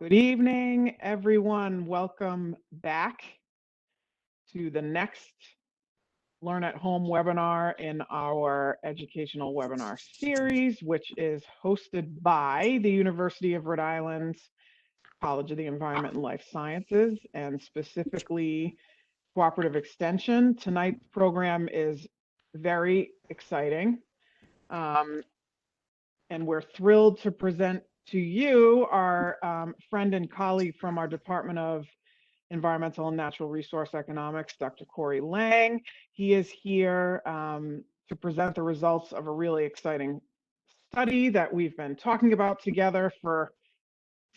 Good evening, everyone. Welcome back to the next Learn at Home webinar in our educational webinar series, which is hosted by the University of Rhode Island's College of the Environment and Life Sciences, and specifically Cooperative Extension. Tonight's program is very exciting, and we're thrilled to present to you our friend and colleague from our Department of Environmental and Natural Resource Economics, Dr. Corey Lang. He is here to present the results of a really exciting study that we've been talking about together for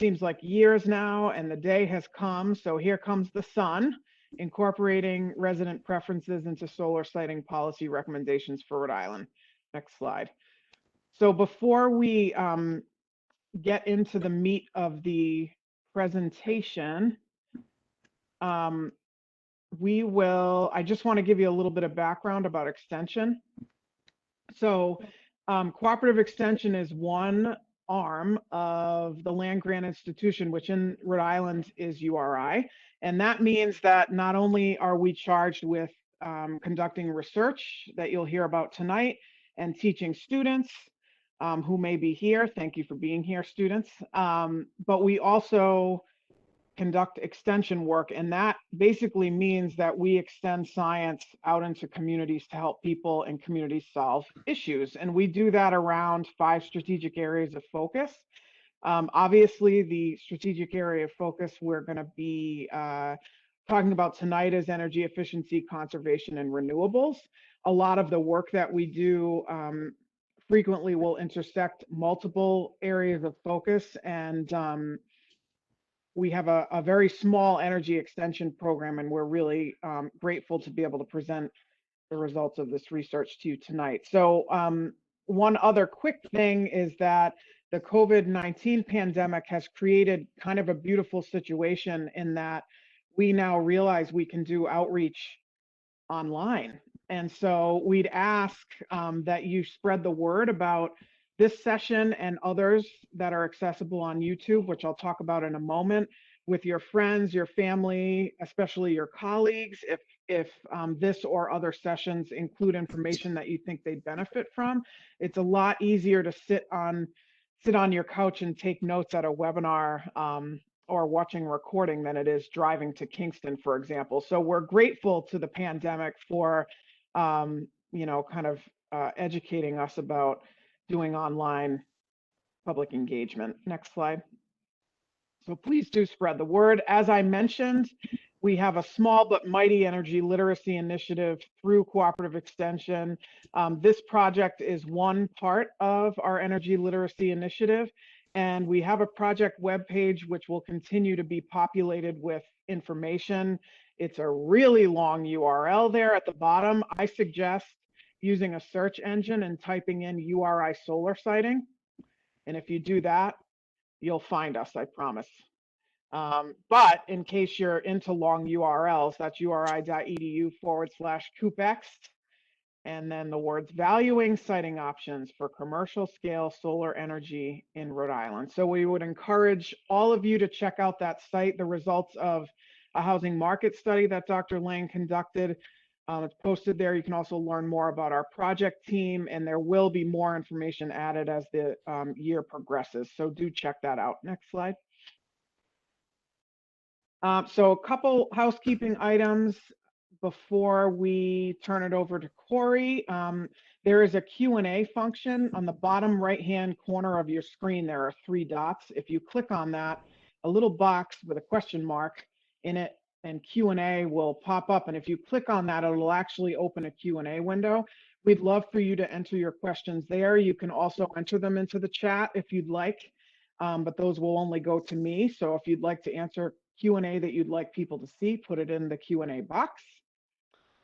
seems like years now, and the day has come. So here comes the sun, incorporating resident preferences into solar siting policy recommendations for Rhode Island. Next slide. So before we get into the meat of the presentation, I just want to give you a little bit of background about extension. So Cooperative Extension is one arm of the land grant institution, which in Rhode Island is URI. And that means that not only are we charged with conducting research that you'll hear about tonight and teaching students who may be here. Thank you for being here, students. But we also conduct extension work, and that basically means that we extend science out into communities to help people and communities solve issues. And we do that around 5 strategic areas of focus. Obviously, the strategic area of focus we're going to be talking about tonight is energy efficiency, conservation, and renewables. A lot of the work that we do frequently will intersect multiple areas of focus, and we have a very small energy extension program, and we're really grateful to be able to present the results of this research to you tonight. So one other quick thing is that the COVID-19 pandemic has created kind of a beautiful situation in that we now realize we can do outreach online. And so we'd ask that you spread the word about this session and others that are accessible on YouTube, which I'll talk about in a moment, with your friends, your family, especially your colleagues, if this or other sessions include information that you think they'd benefit from. It's a lot easier to sit on your couch and take notes at a webinar or watching a recording than it is driving to Kingston, for example. So we're grateful to the pandemic for educating us about doing online public engagement. Next slide. So please do spread the word. As I mentioned, we have a small but mighty energy literacy initiative through Cooperative Extension. This project is one part of our energy literacy initiative, and we have a project webpage which will continue to be populated with information. It's a really long URL there at the bottom. I suggest using a search engine and typing in URI solar siting. And if you do that, you'll find us, I promise. But in case you're into long URLs, that's uri.edu/CoopEx. And then the words valuing siting options for commercial scale solar energy in Rhode Island. So we would encourage all of you to check out that site, the results of a housing market study that Dr. Lang conducted. It's posted there. You can also learn more about our project team, and there will be more information added as the year progresses. So do check that out. Next slide. So a couple housekeeping items before we turn it over to Corey. There is a Q&A function on the bottom right-hand corner of your screen. There are 3 dots. If you click on that, a little box with a question mark in it and Q&A will pop up. And if you click on that, it'll actually open a Q&A window. We'd love for you to enter your questions there. You can also enter them into the chat if you'd like, but those will only go to me. So if you'd like to answer Q&A that you'd like people to see, put it in the Q&A box.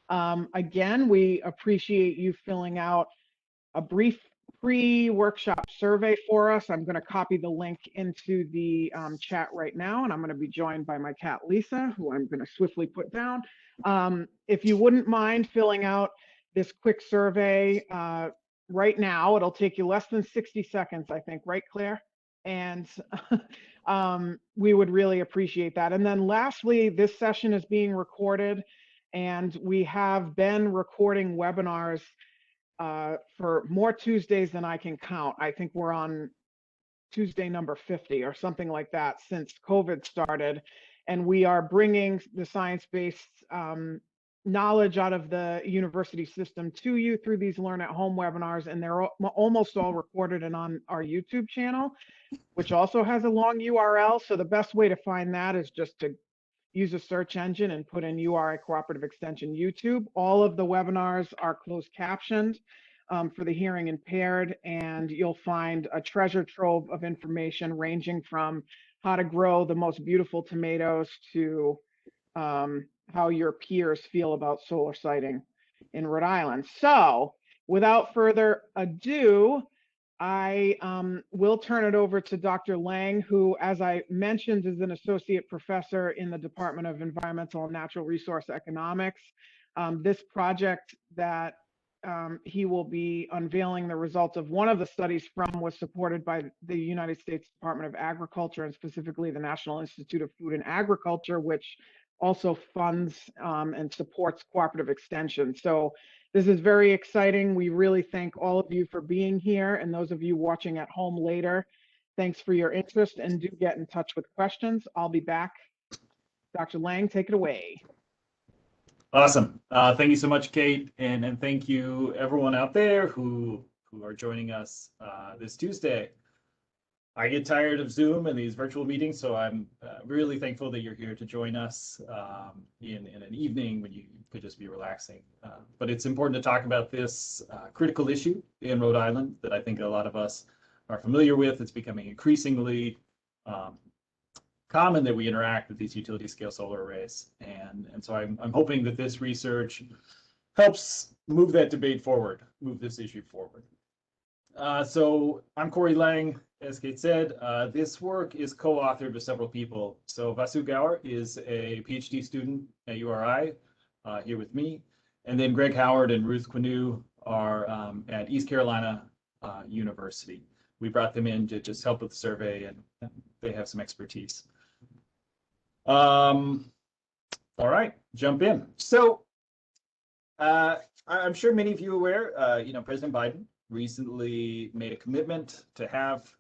Again, we appreciate you filling out a brief pre-workshop survey for us. I'm going to copy the link into the chat right now, and I'm going to be joined by my cat, Lisa, who I'm going to swiftly put down. If you wouldn't mind filling out this quick survey right now, it'll take you less than 60 seconds, I think, right, Claire? And we would really appreciate that. And then lastly, this session is being recorded, and we have been recording webinars for more Tuesdays than I can count. I think we're on Tuesday number 50 or something like that since COVID started. And we are bringing the science-based knowledge out of the university system to you through these Learn at Home webinars. And they're almost all recorded and on our YouTube channel, which also has a long URL. So the best way to find that is just to use a search engine and put in URI Cooperative Extension YouTube. All of the webinars are closed captioned for the hearing impaired, and you'll find a treasure trove of information ranging from how to grow the most beautiful tomatoes to how your peers feel about solar siting in Rhode Island. So without further ado, I will turn it over to Dr. Lang, who, as I mentioned, is an associate professor in the Department of Environmental and Natural Resource Economics. This project that he will be unveiling the results of one of the studies from was supported by the United States Department of Agriculture, and specifically the National Institute of Food and Agriculture, which also funds and supports Cooperative Extension. So this is very exciting. We really thank all of you for being here, and those of you watching at home later, thanks for your interest, and do get in touch with questions. I'll be back. Dr. Lang, take it away. Awesome. Thank you so much, Kate, and thank you everyone out there who are joining us this Tuesday. I get tired of Zoom and these virtual meetings, so I'm really thankful that you're here to join us in an evening when you could just be relaxing. But it's important to talk about this critical issue in Rhode Island that I think a lot of us are familiar with. It's becoming increasingly common that we interact with these utility scale solar arrays. And so I'm hoping that this research helps move that debate forward, move this issue forward. So I'm Corey Lang, as Kate said. This work is co-authored with several people. So Vasu Gaur is a PhD student at URI here with me. And then Greg Howard and Ruth Quinu are at East Carolina University. We brought them in to just help with the survey, and they have some expertise. All right, jump in. So I'm sure many of you are aware, President Biden recently made a commitment to have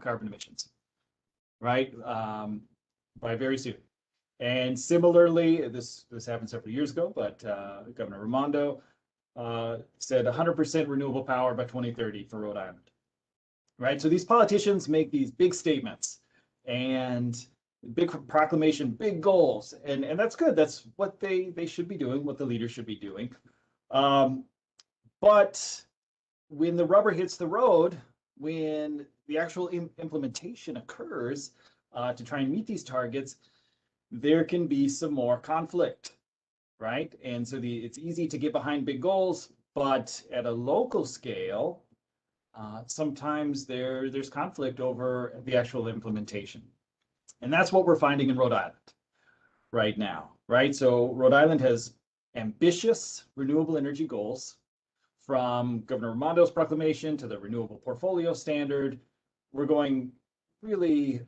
carbon emissions, right, by very soon. And similarly, this happened several years ago, but Governor Raimondo said 100% renewable power by 2030 for Rhode Island, right? So these politicians make these big statements and big proclamation, big goals, and that's good. That's what they should be doing, what the leaders should be doing. But when the rubber hits the road, when the actual implementation occurs to try and meet these targets, there can be some more conflict, right? And so it's easy to get behind big goals, but at a local scale, sometimes there's conflict over the actual implementation. And that's what we're finding in Rhode Island right now, right? So Rhode Island has ambitious renewable energy goals, from Governor Raimondo's proclamation to the renewable portfolio standard. We're going really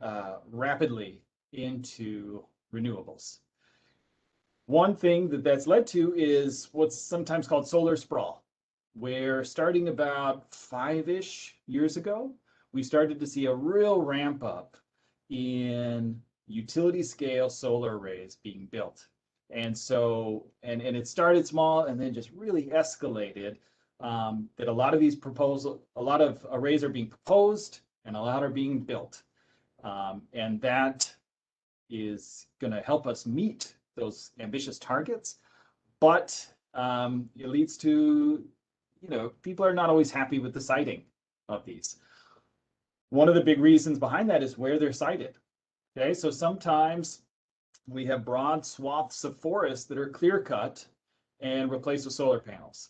rapidly into renewables. One thing that's led to is what's sometimes called solar sprawl, where starting about 5-ish years ago, we started to see a real ramp up in utility scale solar arrays being built. And so, and it started small and then just really escalated. That a lot of arrays are being proposed and a lot are being built. And that is going to help us meet those ambitious targets. But it leads to, people are not always happy with the siting of these. One of the big reasons behind that is where they're sited. Okay, so sometimes we have broad swaths of forest that are clear cut and replaced with solar panels.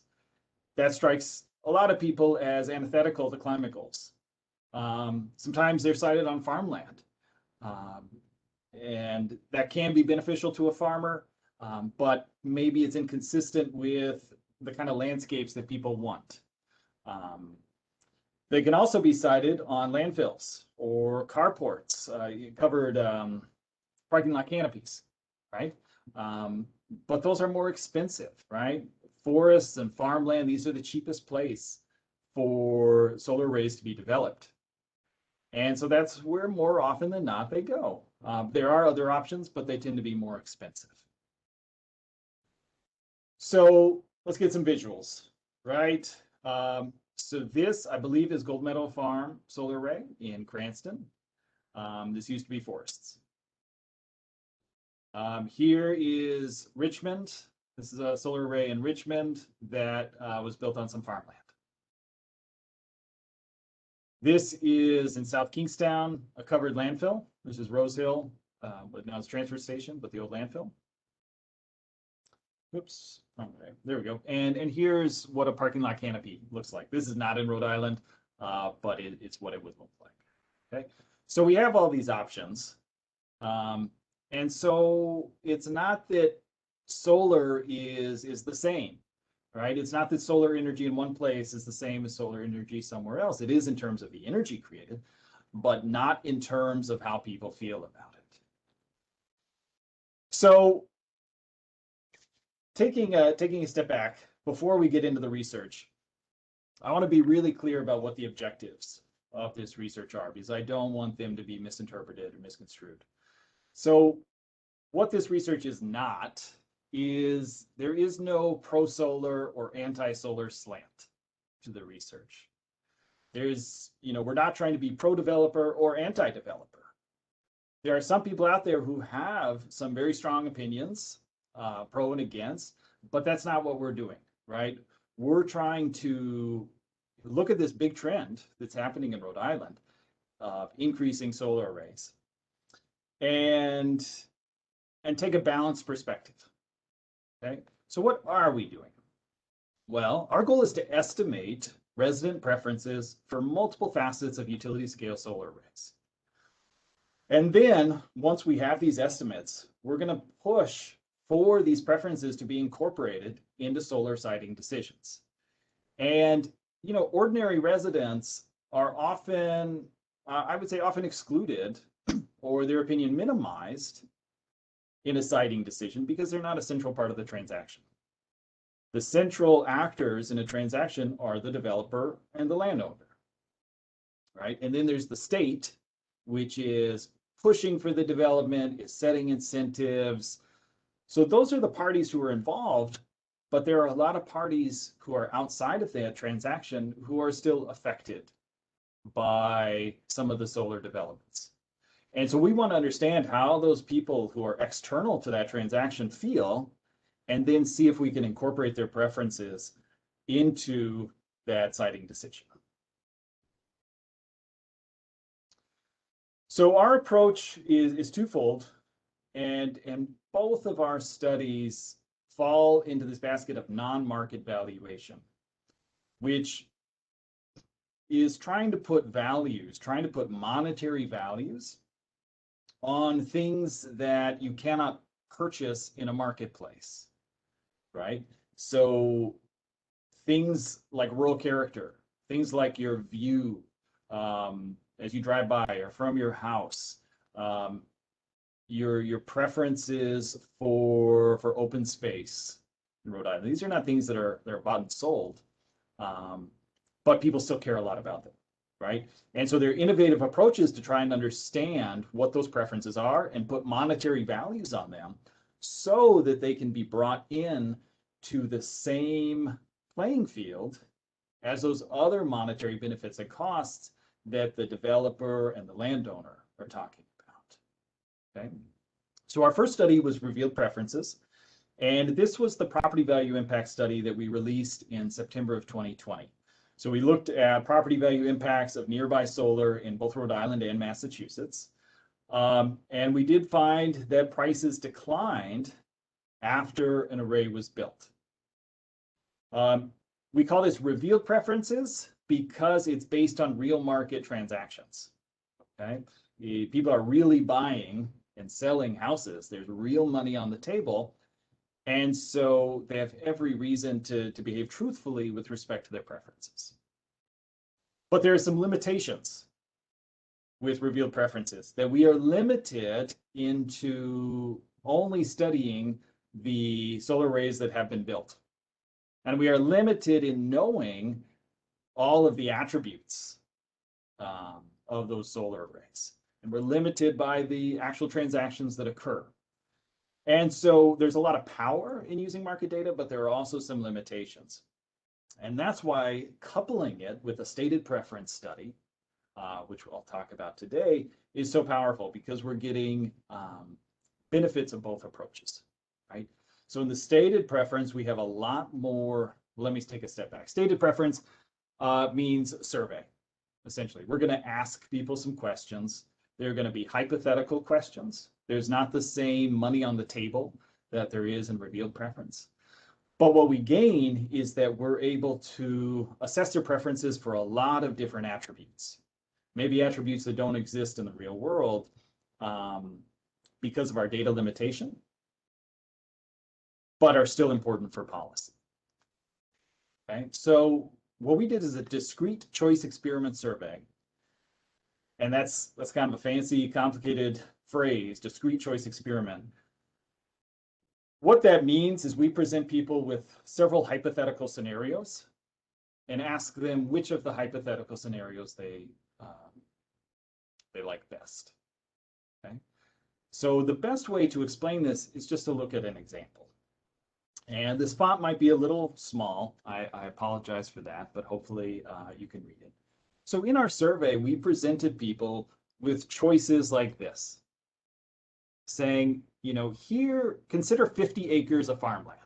That strikes a lot of people as antithetical to climate goals. Sometimes they're sited on farmland, and that can be beneficial to a farmer, but maybe it's inconsistent with the kind of landscapes that people want. They can also be sited on landfills or carports, covered parking lot canopies, right? But those are more expensive, right? Forests and farmland, these are the cheapest place for solar arrays to be developed. And so that's where more often than not they go. There are other options, but they tend to be more expensive. So let's get some visuals, right? So this, I believe, is Gold Meadow Farm Solar Array in Cranston. This used to be forests. Here is Richmond. This is a solar array in Richmond that was built on some farmland. This is in South Kingstown, a covered landfill. This is Rose Hill, but now it's transfer station, but the old landfill. Oops, okay, there we go. And here's what a parking lot canopy looks like. This is not in Rhode Island, but it's what it would look like. Okay, so we have all these options. And so it's not that solar is the same, right? It's not that solar energy in one place is the same as solar energy somewhere else. It is in terms of the energy created, but not in terms of how people feel about it. So taking a step back before we get into the research, I want to be really clear about what the objectives of this research are, because I don't want them to be misinterpreted or misconstrued. So what this research is not is there is no pro-solar or anti-solar slant to the research. There's, we're not trying to be pro-developer or anti-developer. There are some people out there who have some very strong opinions, pro and against, but that's not what we're doing, right? We're trying to look at this big trend that's happening in Rhode Island of increasing solar arrays and take a balanced perspective. Okay, so what are we doing? Well, our goal is to estimate resident preferences for multiple facets of utility scale solar arrays. And then once we have these estimates, we're going to push for these preferences to be incorporated into solar siting decisions. And, ordinary residents are often, I would say often excluded or their opinion minimized in a siting decision because they're not a central part of the transaction. The central actors in a transaction are the developer and the landowner, right? And then there's the state, which is pushing for the development, is setting incentives. So those are the parties who are involved, but there are a lot of parties who are outside of that transaction who are still affected by some of the solar developments. And so we want to understand how those people who are external to that transaction feel, and then see if we can incorporate their preferences into that siting decision. So our approach is twofold, and both of our studies fall into this basket of non-market valuation, which is trying to put monetary values on things that you cannot purchase in a marketplace, right? So things like rural character, things like your view as you drive by or from your house, your preferences for open space in Rhode Island. These are not things that are bought and sold, but people still care a lot about them, right? And so there are innovative approaches to try and understand what those preferences are and put monetary values on them so that they can be brought in to the same playing field as those other monetary benefits and costs that the developer and the landowner are talking about. Okay, so our first study was revealed preferences, and this was the property value impact study that we released in September of 2020. So we looked at property value impacts of nearby solar in both Rhode Island and Massachusetts. And we did find that prices declined after an array was built. We call this revealed preferences because it's based on real market transactions. Okay, people are really buying and selling houses. There's real money on the table. And so they have every reason to behave truthfully with respect to their preferences. But there are some limitations with revealed preferences, that we are limited into only studying the solar arrays that have been built. And we are limited in knowing all of the attributes of those solar arrays. And we're limited by the actual transactions that occur. And so there's a lot of power in using market data, but there are also some limitations. And that's why coupling it with a stated preference study, which I'll talk about today, is so powerful, because we're getting benefits of both approaches, right? So in the stated preference, we have a lot more. Let me take a step back. Stated preference means survey, essentially. We're going to ask people some questions. They're going to be hypothetical questions. There's not the same money on the table that there is in revealed preference. But what we gain is that we're able to assess their preferences for a lot of different attributes. Maybe attributes that don't exist in the real world because of our data limitation, but are still important for policy. Okay, so what we did is a discrete choice experiment survey. And that's kind of a fancy, complicated phrase, discrete choice experiment. What that means is we present people with several hypothetical scenarios and ask them which of the hypothetical scenarios they like best. Okay, so the best way to explain this is just to look at an example. And this font might be a little small. I apologize for that, but hopefully you can read it. So in our survey, we presented people with choices like this, saying, you know, here, consider 50 acres of farmland.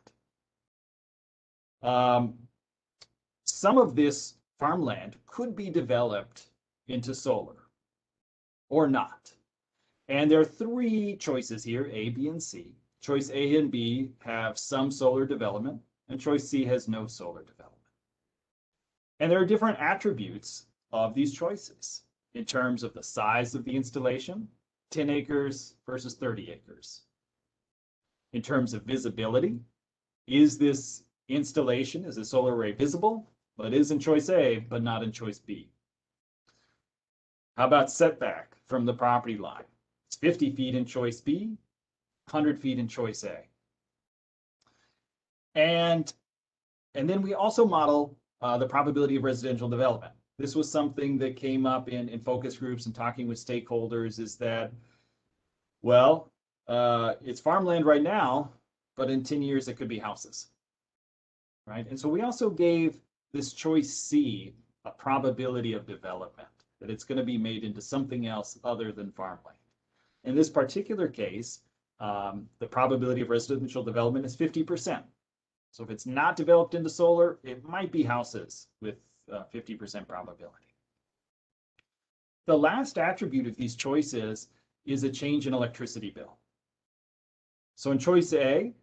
Some of this farmland could be developed into solar or not. And there are three choices here, A, B, and C. Choice A and B have some solar development, and choice C has no solar development. And there are different attributes of these choices in terms of the size of the installation, 10 acres versus 30 acres. In terms of visibility, is this installation, is the solar array visible, but is in choice A, but not in choice B? How about setback from the property line? It's 50 feet in choice B, 100 feet in choice A. And then we also model the probability of residential development. This was something that came up in focus groups and talking with stakeholders, is that, well, it's farmland right now, but in 10 years, it could be houses, right? And so we also gave this choice C a probability of development, that it's going to be made into something else other than farmland. In this particular case, the probability of residential development is 50%. So if it's not developed into solar, it might be houses with 50% probability. The last attribute of these choices is a change in electricity bill. So in choice A,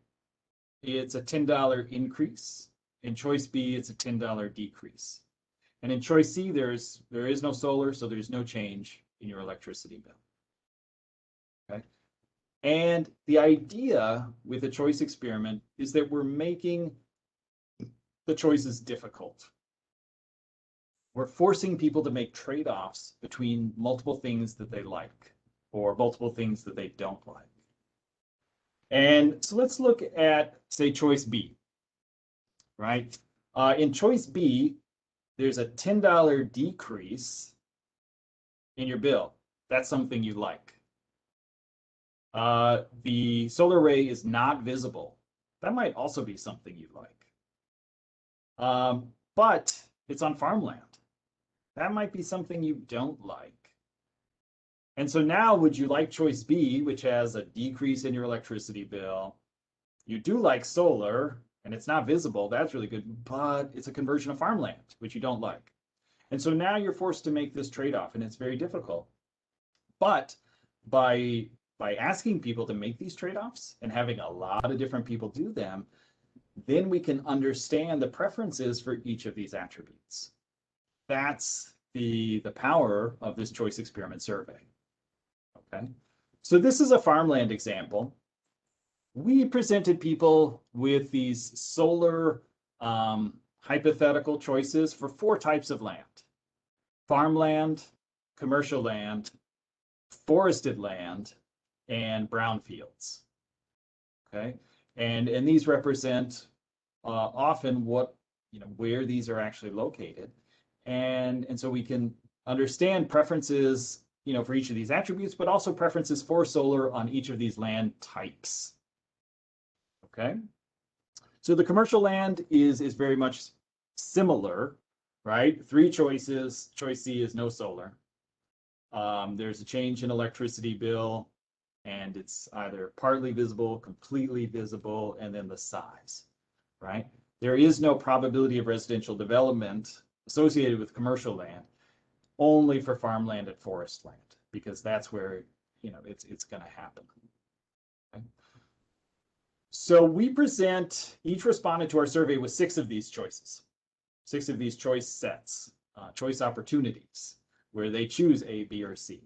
it's a $10 increase. In choice B, it's a $10 decrease. And in choice C, there is no solar, so there's no change in your electricity bill. Okay. And the idea with a choice experiment is that we're making the choices difficult. We're forcing people to make trade-offs between multiple things that they like or multiple things that they don't like. And so let's look at, say, choice B, right? In choice B, there's a $10 decrease in your bill. That's something you like. The solar array is not visible. That might also be something you like. But it's on farmland. That might be something you don't like. And so now, would you like choice B, which has a decrease in your electricity bill? You do like solar, and it's not visible. That's really good, but it's a conversion of farmland, which you don't like. And so now you're forced to make this trade-off, and it's very difficult. But by asking people to make these trade-offs and having a lot of different people do them, then we can understand the preferences for each of these attributes. That's the power of this choice experiment survey. Okay, so this is a farmland example. We presented people with these solar hypothetical choices for 4 types of land: farmland, commercial land, forested land, and brownfields. Okay, and these represent often what, where these are actually located, and so we can understand preferences, for each of these attributes, but also preferences for solar on each of these land types. Okay, so the commercial land is very much similar, right? 3 choices. Choice C is no solar. There's a change in electricity bill, and it's either partly visible, completely visible, and then the size, right? There is no probability of residential development associated with commercial land, only for farmland and forest land, because that's where, it's going to happen. Okay. So we present each respondent to our survey with 6 of these choices, 6 of these choice sets, choice opportunities, where they choose A, B, or C.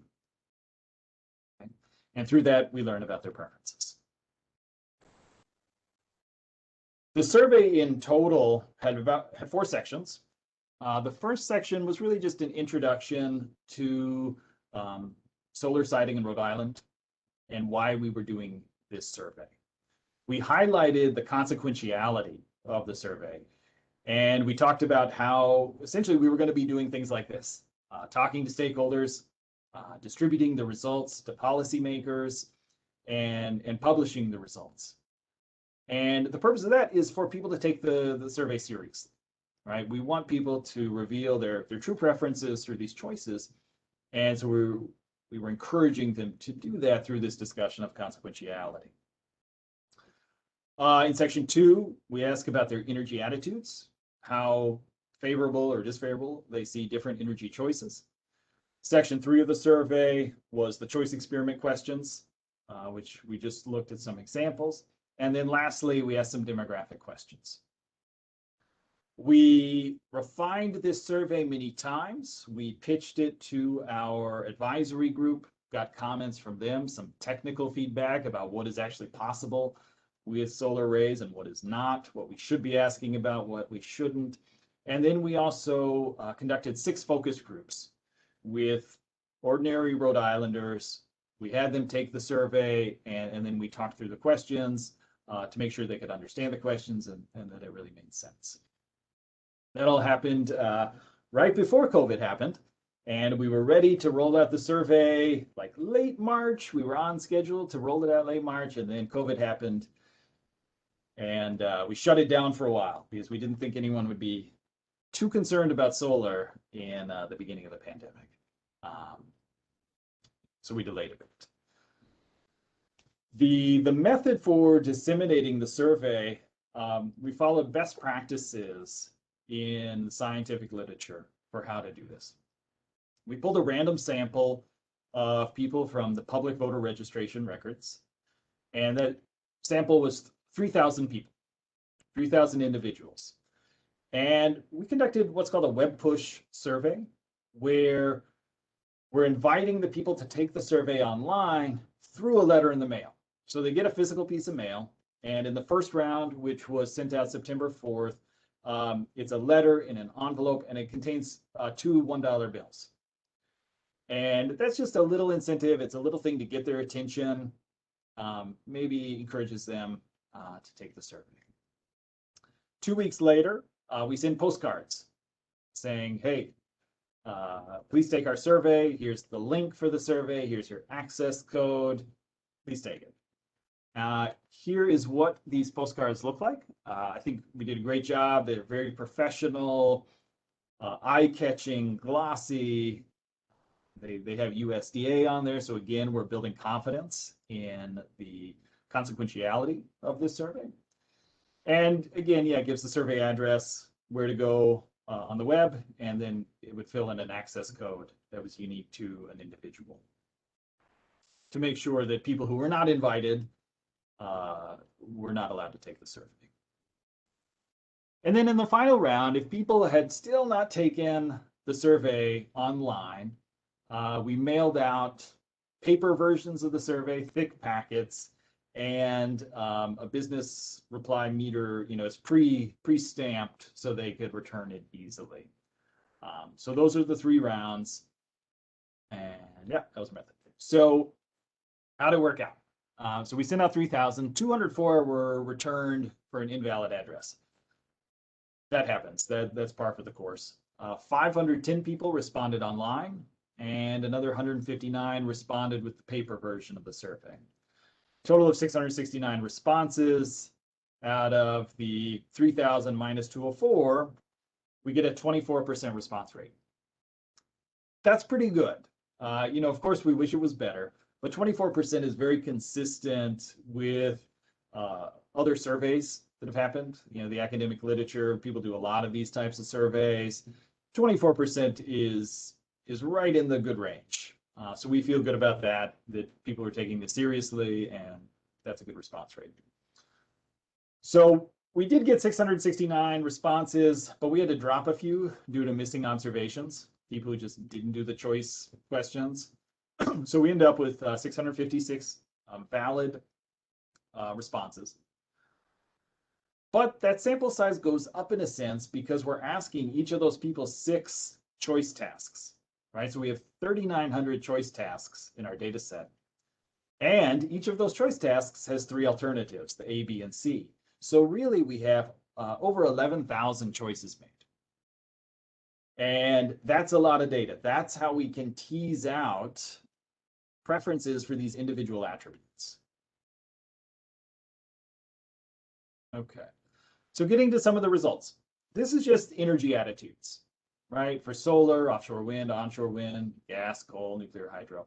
Okay. And through that, we learn about their preferences. The survey in total had 4 sections. The first section was really just an introduction to solar siting in Rhode Island and why we were doing this survey. We highlighted the consequentiality of the survey, and we talked about how essentially we were going to be doing things like this, talking to stakeholders, distributing the results to policymakers, and publishing the results. And the purpose of that is for people to take the survey seriously, right? We want people to reveal their true preferences through these choices. And so we were encouraging them to do that through this discussion of consequentiality. In section 2, we ask about their energy attitudes, how favorable or disfavorable they see different energy choices. Section 3 of the survey was the choice experiment questions, which we just looked at some examples. And then lastly, we asked some demographic questions. We refined this survey many times. We pitched it to our advisory group, got comments from them, some technical feedback about what is actually possible with solar arrays and what is not, what we should be asking about, what we shouldn't. And then we also conducted 6 focus groups with ordinary Rhode Islanders. We had them take the survey, and then we talked through the questions to make sure they could understand the questions and that it really made sense. That all happened right before COVID happened, and we were ready to roll out the survey like late March. We were on schedule to roll it out late March, and then COVID happened, and we shut it down for a while because we didn't think anyone would be too concerned about solar in the beginning of the pandemic. So we delayed a bit. The method for disseminating the survey, we followed best practices in the scientific literature for how to do this. We pulled a random sample of people from the public voter registration records, and that sample was 3,000 people, 3,000 individuals. And we conducted what's called a web push survey, where we're inviting the people to take the survey online through a letter in the mail. So they get a physical piece of mail, and in the first round, which was sent out September 4th, it's a letter in an envelope, and it contains 2 $1 bills. And that's just a little incentive. It's a little thing to get their attention, maybe encourages them to take the survey. 2 weeks later, we send postcards saying, hey, please take our survey. Here's the link for the survey. Here's your access code. Please take it. Here is what these postcards look like. I think we did a great job. They're very professional, eye-catching, glossy. They have USDA on there. So again, we're building confidence in the consequentiality of this survey. And again, yeah, it gives the survey address, where to go on the web, and then it would fill in an access code that was unique to an individual to make sure that people who were not invited were not allowed to take the survey. And then in the final round, if people had still not taken the survey online, we mailed out paper versions of the survey, thick packets, and a business reply meter, it's pre-stamped so they could return it easily. So those are the 3 rounds. And yeah, that was method. So how'd it work out? So we sent out 3,000, 204 were returned for an invalid address. That happens. That's par for the course. 510 people responded online, and another 159 responded with the paper version of the survey. Total of 669 responses. Out of the 3,000 minus 204, we get a 24% response rate. That's pretty good. Of course, we wish it was better, but 24% is very consistent with other surveys that have happened. The academic literature, people do a lot of these types of surveys. 24% is right in the good range. So we feel good about that people are taking this seriously, and that's a good response rate. So we did get 669 responses, but we had to drop a few due to missing observations, people who just didn't do the choice questions. So we end up with 656 valid responses. But that sample size goes up in a sense because we're asking each of those people 6 choice tasks, right? So we have 3,900 choice tasks in our data set. And each of those choice tasks has 3 alternatives, the A, B, and C. So really we have over 11,000 choices made. And that's a lot of data. That's how we can tease out preferences for these individual attributes. Okay, so getting to some of the results. This is just energy attitudes, right? For solar, offshore wind, onshore wind, gas, coal, nuclear, hydro.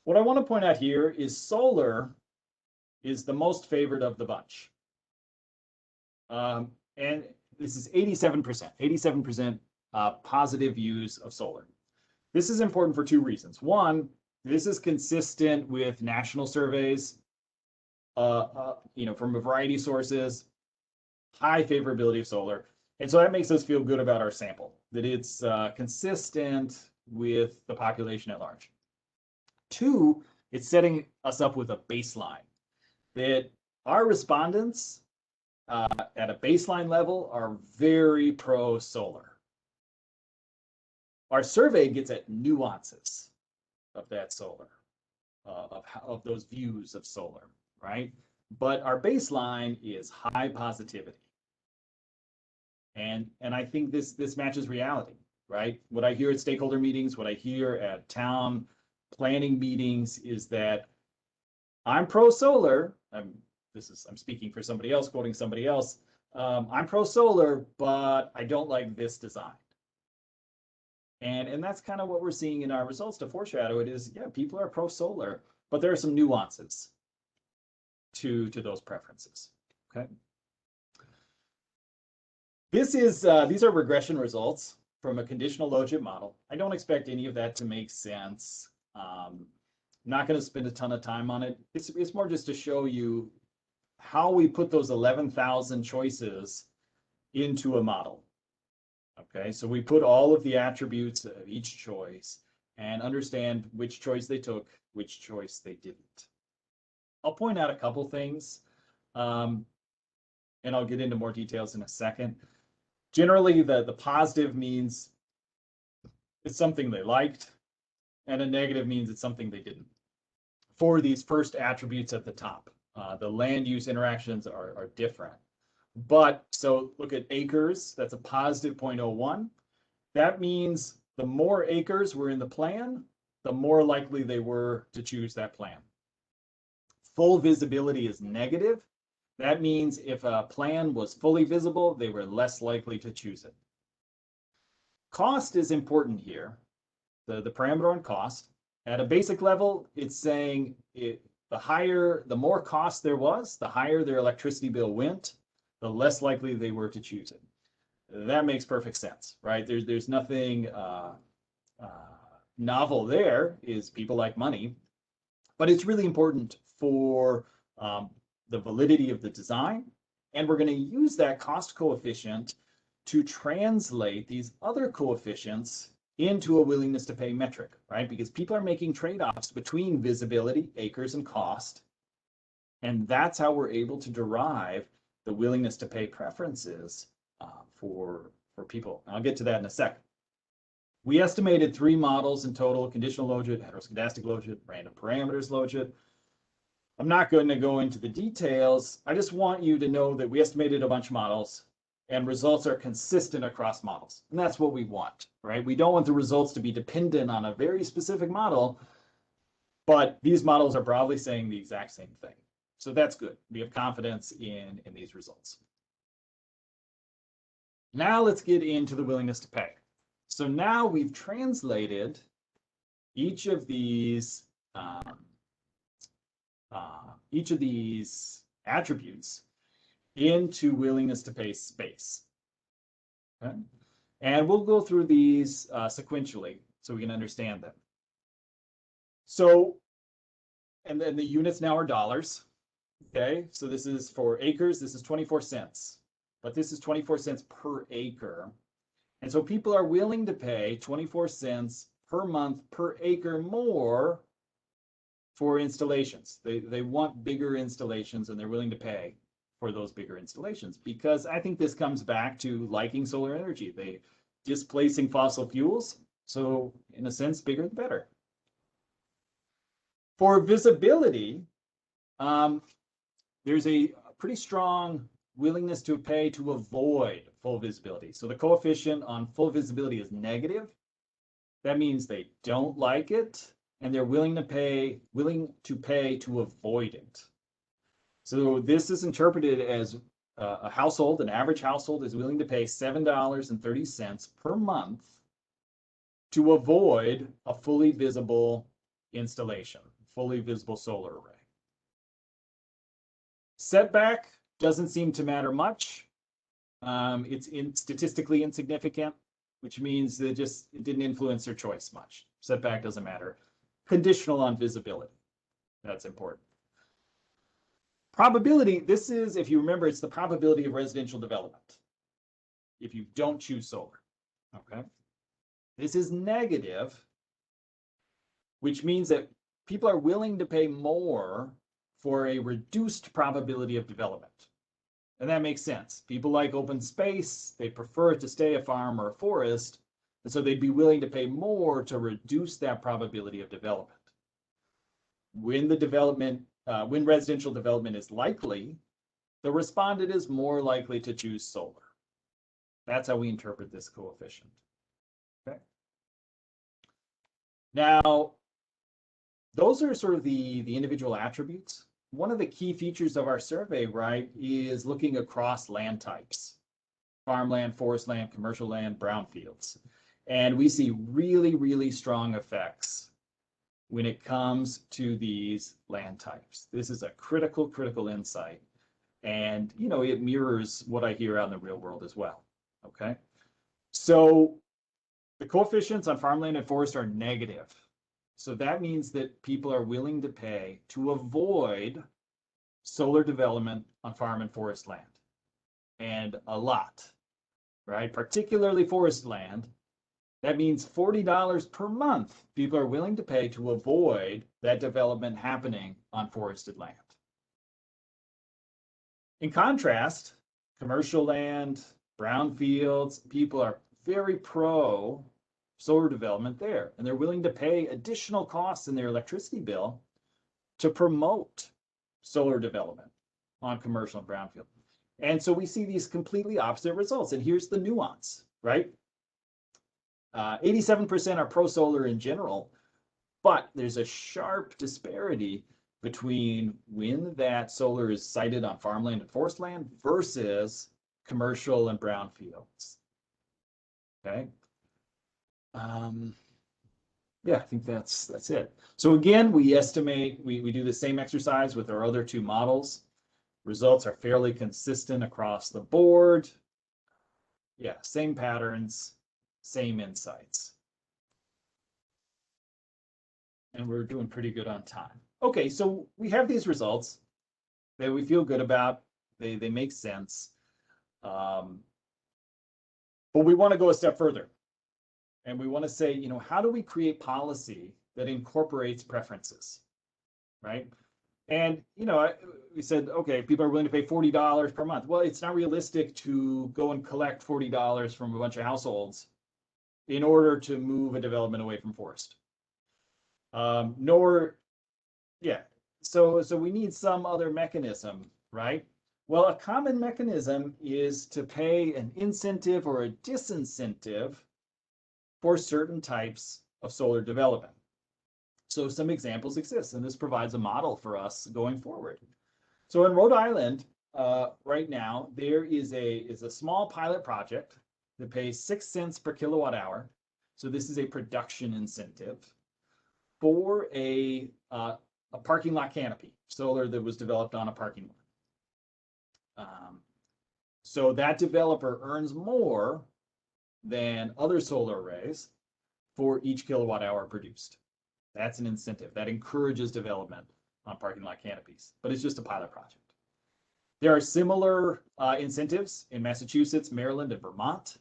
What I want to point out here is solar is the most favored of the bunch. And this is 87% positive views of solar. This is important for 2 reasons. One, this is consistent with national surveys, from a variety of sources, high favorability of solar. And so that makes us feel good about our sample, that it's consistent with the population at large. 2, it's setting us up with a baseline, that our respondents at a baseline level are very pro-solar. Our survey gets at nuances of that solar, of those views of solar, right? But our baseline is high positivity. And I think this matches reality, right? What I hear at stakeholder meetings, what I hear at town planning meetings is that I'm pro-solar. I'm speaking for somebody else, quoting somebody else. I'm pro-solar, but I don't like this design. And that's kind of what we're seeing in our results to foreshadow it is, yeah, people are pro-solar, but there are some nuances to those preferences, okay? These are regression results from a conditional logit model. I don't expect any of that to make sense. Not going to spend a ton of time on it. It's more just to show you how we put those 11,000 choices into a model. Okay, so we put all of the attributes of each choice and understand which choice they took, which choice they didn't. I'll point out a couple things, and I'll get into more details in a second. Generally, the positive means it's something they liked, and a negative means it's something they didn't. For these first attributes at the top, the land use interactions are different. But so look at acres, that's a positive 0.01. That means the more acres were in the plan, the more likely they were to choose that plan. Full visibility is negative. That means if a plan was fully visible, they were less likely to choose it. Cost is important here, the parameter on cost. At a basic level, it's saying the more cost there was, the higher their electricity bill went, the less likely they were to choose it. That makes perfect sense, right? There's nothing novel there, is people like money, but it's really important for the validity of the design. And we're going to use that cost coefficient to translate these other coefficients into a willingness to pay metric, right? Because people are making trade-offs between visibility, acres, and cost. And that's how we're able to derive the willingness to pay preferences for people. I'll get to that in a second. We estimated 3 models in total: conditional logit, heteroscedastic logit, random parameters logit. I'm not going to go into the details. I just want you to know that we estimated a bunch of models and results are consistent across models. And that's what we want, right? We don't want the results to be dependent on a very specific model, but these models are broadly saying the exact same thing. So that's good. We have confidence in these results. Now let's get into the willingness to pay. So now we've translated each of these attributes into willingness to pay space. Okay? And we'll go through these sequentially so we can understand them. So, and then the units now are dollars. Okay, so this is for acres, this is 24 cents, but this is 24 cents per acre. And so people are willing to pay 24 cents per month per acre more for installations. They want bigger installations and they're willing to pay for those bigger installations, because I think this comes back to liking solar energy. They displacing fossil fuels. So in a sense, bigger the better. For visibility, there's a pretty strong willingness to pay to avoid full visibility. So the coefficient on full visibility is negative. That means they don't like it, and they're willing to pay to avoid it. So this is interpreted as a household, an average household is willing to pay $7.30 per month to avoid a fully visible installation, fully visible solar array. Setback doesn't seem to matter much. It's statistically insignificant, which means that it didn't influence their choice much. Setback doesn't matter. Conditional on visibility. That's important. Probability, this is, if you remember, it's the probability of residential development if you don't choose solar, okay? This is negative, which means that people are willing to pay more for a reduced probability of development. And that makes sense. People like open space, they prefer it to stay a farm or a forest, and so they'd be willing to pay more to reduce that probability of development. When residential development is likely, the respondent is more likely to choose solar. That's how we interpret this coefficient. Okay. Now, those are sort of the individual attributes. One of the key features of our survey, right, is looking across land types: farmland, forest land, commercial land, brownfields. And we see really, really strong effects when it comes to these land types. This is a critical insight. And, you know, it mirrors what I hear out in the real world as well. Okay. So the coefficients on farmland and forest are negative. So that means that people are willing to pay to avoid solar development on farm and forest land. And a lot, right? Particularly forest land. That means $40 per month people are willing to pay to avoid that development happening on forested land. In contrast, commercial land, brownfields, people are very pro solar development there, and they're willing to pay additional costs in their electricity bill to promote solar development on commercial and brownfield. And so we see these completely opposite results. And here's the nuance, right? 87% are pro-solar in general, but there's a sharp disparity between when that solar is sited on farmland and forest land versus commercial and brownfields. Okay. Yeah, I think that's it. So again, we estimate, we do the same exercise with our other two models. Results are fairly consistent across the board. Yeah, same patterns, same insights. And we're doing pretty good on time. Okay, so we have these results that we feel good about. They make sense. But we want to go a step further. And we want to say, you know, how do we create policy that incorporates preferences, right? And, you know, we said, okay, people are willing to pay $40 per month. Well, it's not realistic to go and collect $40 from a bunch of households in order to move a development away from forest. So we need some other mechanism, right? Well, a common mechanism is to pay an incentive or a disincentive for certain types of solar development. So some examples exist, and this provides a model for us going forward. So in Rhode Island, right now, there is a small pilot project that pays 6 cents per kilowatt hour. So this is a production incentive for a parking lot canopy, solar that was developed on a parking lot. So that developer earns more than other solar arrays for each kilowatt hour produced. That's an incentive that encourages development on parking lot canopies, but it's just a pilot project. There are similar incentives in Massachusetts, Maryland, and Vermont.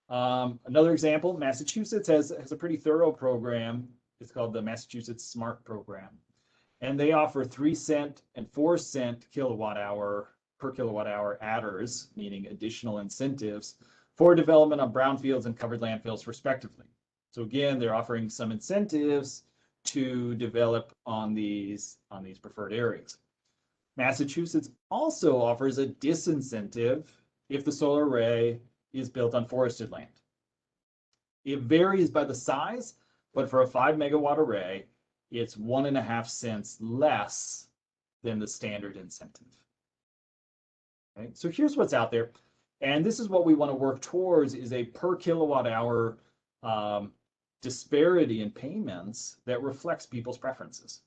Another example, Massachusetts has a pretty thorough program. It's called the Massachusetts SMART program. And they offer 3 cent and 4 cent per kilowatt hour adders, meaning additional incentives for development on brownfields and covered landfills respectively. So again, they're offering some incentives to develop on these preferred areas. Massachusetts also offers a disincentive if the solar array is built on forested land. It varies by the size, but for a 5 megawatt array, it's 1.5 cents less than the standard incentive. Okay, so here's what's out there. And this is what we want to work towards, is a per kilowatt hour disparity in payments that reflects people's preferences.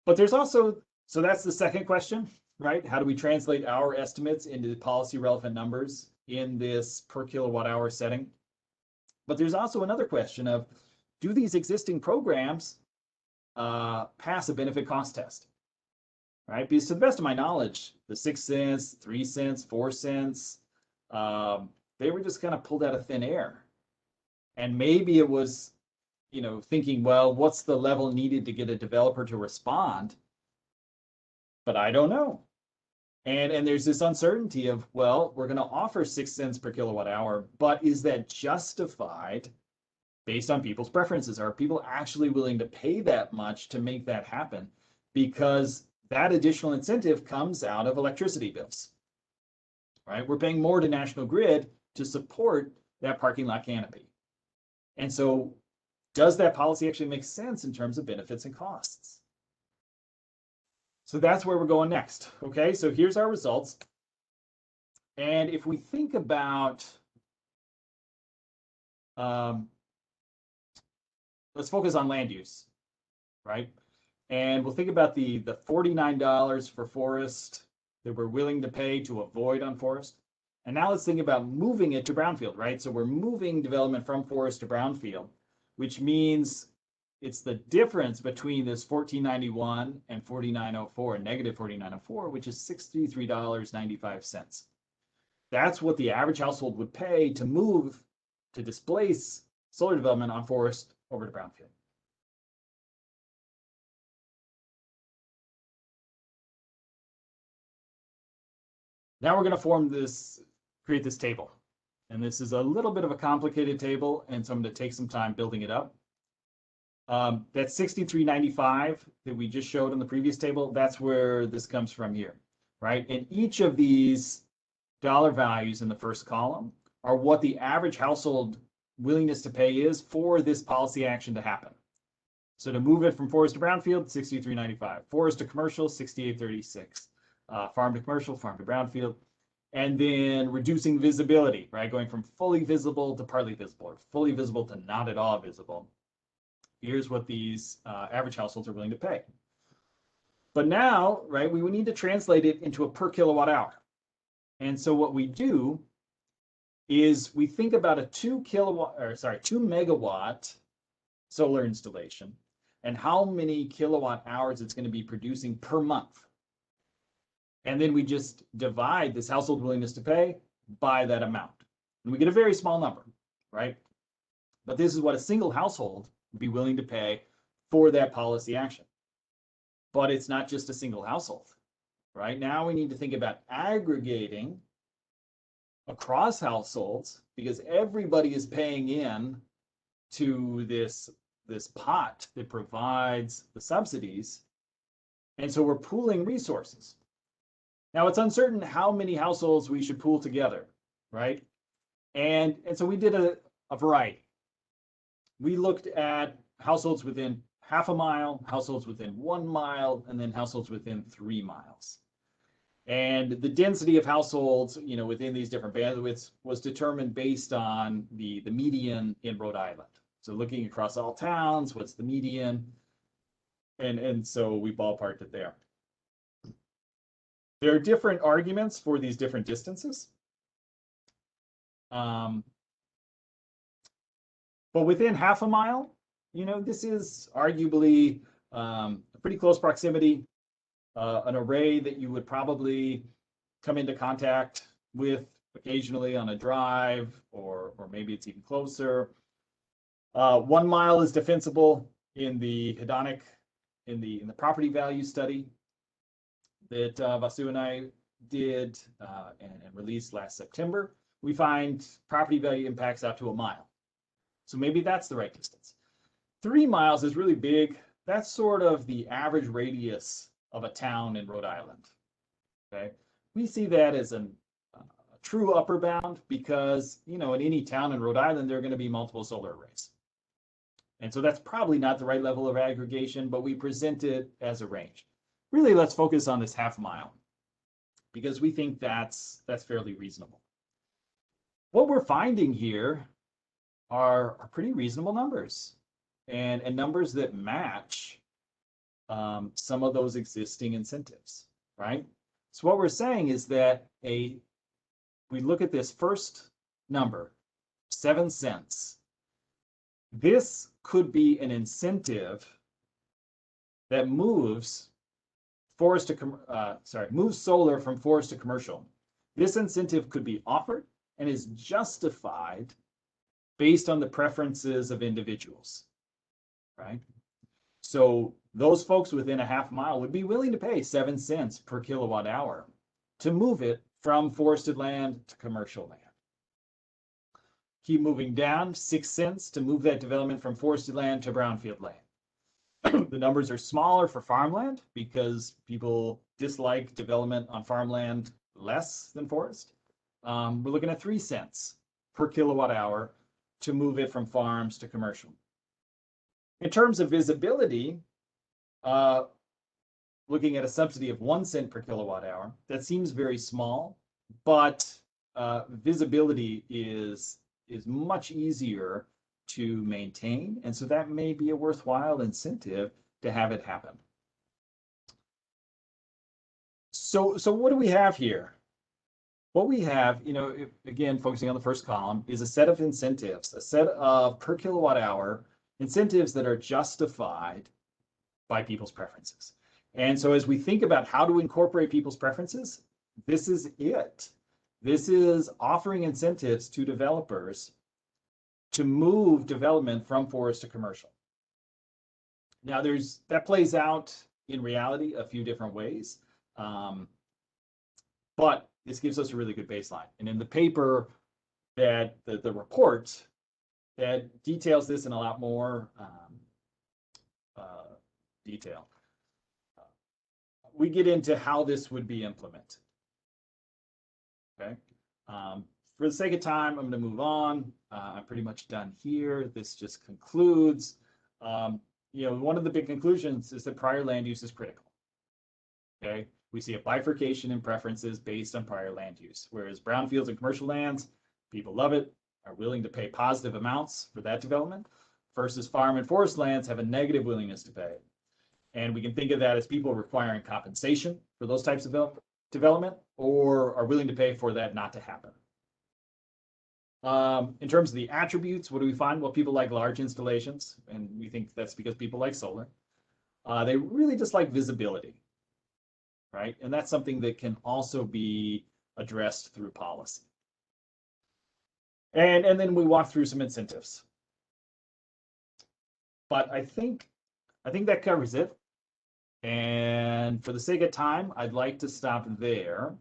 But there's also, so that's the second question, right? How do we translate our estimates into policy relevant numbers in this per kilowatt hour setting? But there's also another question of, do these existing programs pass a benefit cost test? Right? Because to the best of my knowledge, the 6 cents, 3 cents, 4 cents, they were just kind of pulled out of thin air. And maybe it was, thinking, well, what's the level needed to get a developer to respond? But I don't know. And there's this uncertainty of, well, we're going to offer 6 cents per kilowatt hour, but is that justified based on people's preferences? Are people actually willing to pay that much to make that happen? Because that additional incentive comes out of electricity bills, right? We're paying more to National Grid to support that parking lot canopy. And so does that policy actually make sense in terms of benefits and costs? So that's where we're going next. Okay, so here's our results. And if we think about, let's focus on land use, right? And we'll think about the $49 for forest that we're willing to pay to avoid on forest. And now let's think about moving it to brownfield, right? So we're moving development from forest to brownfield, which means it's the difference between this $14.91 and $49.04, negative $49.04, which is $63.95. That's what the average household would pay to move, to displace solar development on forest over to brownfield. Now we're going to create this table. And this is a little bit of a complicated table, and so I'm going to take some time building it up. That $63.95 that we just showed in the previous table, that's where this comes from here, right? And each of these dollar values in the first column are what the average household willingness to pay is for this policy action to happen. So to move it from forest to brownfield, $63.95. Forest to commercial, $68.36. Farm to commercial, farm to brownfield. And then reducing visibility, right? Going from fully visible to partly visible, or fully visible to not at all visible. Here's what these average households are willing to pay. But now, right, we would need to translate it into a per kilowatt hour. And so what we do is we think about a 2 megawatt solar installation and how many kilowatt hours it's going to be producing per month. And then we just divide this household willingness to pay by that amount. And we get a very small number, right? But this is what a single household would be willing to pay for that policy action. But it's not just a single household, right? Now we need to think about aggregating across households because everybody is paying in to this pot that provides the subsidies. And so we're pooling resources. Now it's uncertain how many households we should pool together, right? And so we did a variety. We looked at households within half a mile, households within 1 mile, and then households within 3 miles. And the density of households, within these different bandwidths was determined based on the median in Rhode Island. So looking across all towns, what's the median? And so we ballparked it there. There are different arguments for these different distances. But within half a mile, this is arguably a pretty close proximity, an array that you would probably come into contact with occasionally on a drive, or maybe it's even closer. 1 mile is defensible in the hedonic, in the property value study that Vasu and I did and released last September. We find property value impacts out to 1 mile. So maybe that's the right distance. 3 miles is really big. That's sort of the average radius of a town in Rhode Island. Okay, we see that as a true upper bound because, in any town in Rhode Island, there are going to be multiple solar arrays. And so that's probably not the right level of aggregation, but we present it as a range. Really, let's focus on this half mile because we think that's fairly reasonable. What we're finding here are pretty reasonable numbers and numbers that match some of those existing incentives, right? So what we're saying is that we look at this first number, 7 cents. This could be an incentive that moves moves solar from forest to commercial. This incentive could be offered and is justified based on the preferences of individuals, right? So those folks within a half mile would be willing to pay 7 cents per kilowatt hour to move it from forested land to commercial land. Keep moving down, 6 cents to move that development from forested land to brownfield land. The numbers are smaller for farmland because people dislike development on farmland less than forest. We're looking at 3 cents per kilowatt hour to move it from farms to commercial. In terms of visibility, looking at a subsidy of 1 cent per kilowatt hour, that seems very small, but visibility is much easier to maintain, and so that may be a worthwhile incentive to have it happen. So what do we have here? What we have, again, focusing on the first column, is a set of incentives, a set of per kilowatt hour incentives that are justified by people's preferences. And so as we think about how to incorporate people's preferences, this is it. This is offering incentives to developers to move development from forest to commercial. Now that plays out in reality a few different ways, but this gives us a really good baseline. And in the paper that the report that details this in a lot more detail, we get into how this would be implemented. Okay. For the sake of time, I'm going to move on. I'm pretty much done here. This just concludes. One of the big conclusions is that prior land use is critical. Okay, we see a bifurcation in preferences based on prior land use, whereas brownfields and commercial lands, people love it, are willing to pay positive amounts for that development, versus farm and forest lands have a negative willingness to pay. And we can think of that as people requiring compensation for those types of development, or are willing to pay for that not to happen. In terms of the attributes, what do we find? Well, people like large installations, and we think that's because people like solar. They really just like visibility, right? And that's something that can also be addressed through policy. And then we walk through some incentives. But I think that covers it. And for the sake of time, I'd like to stop there.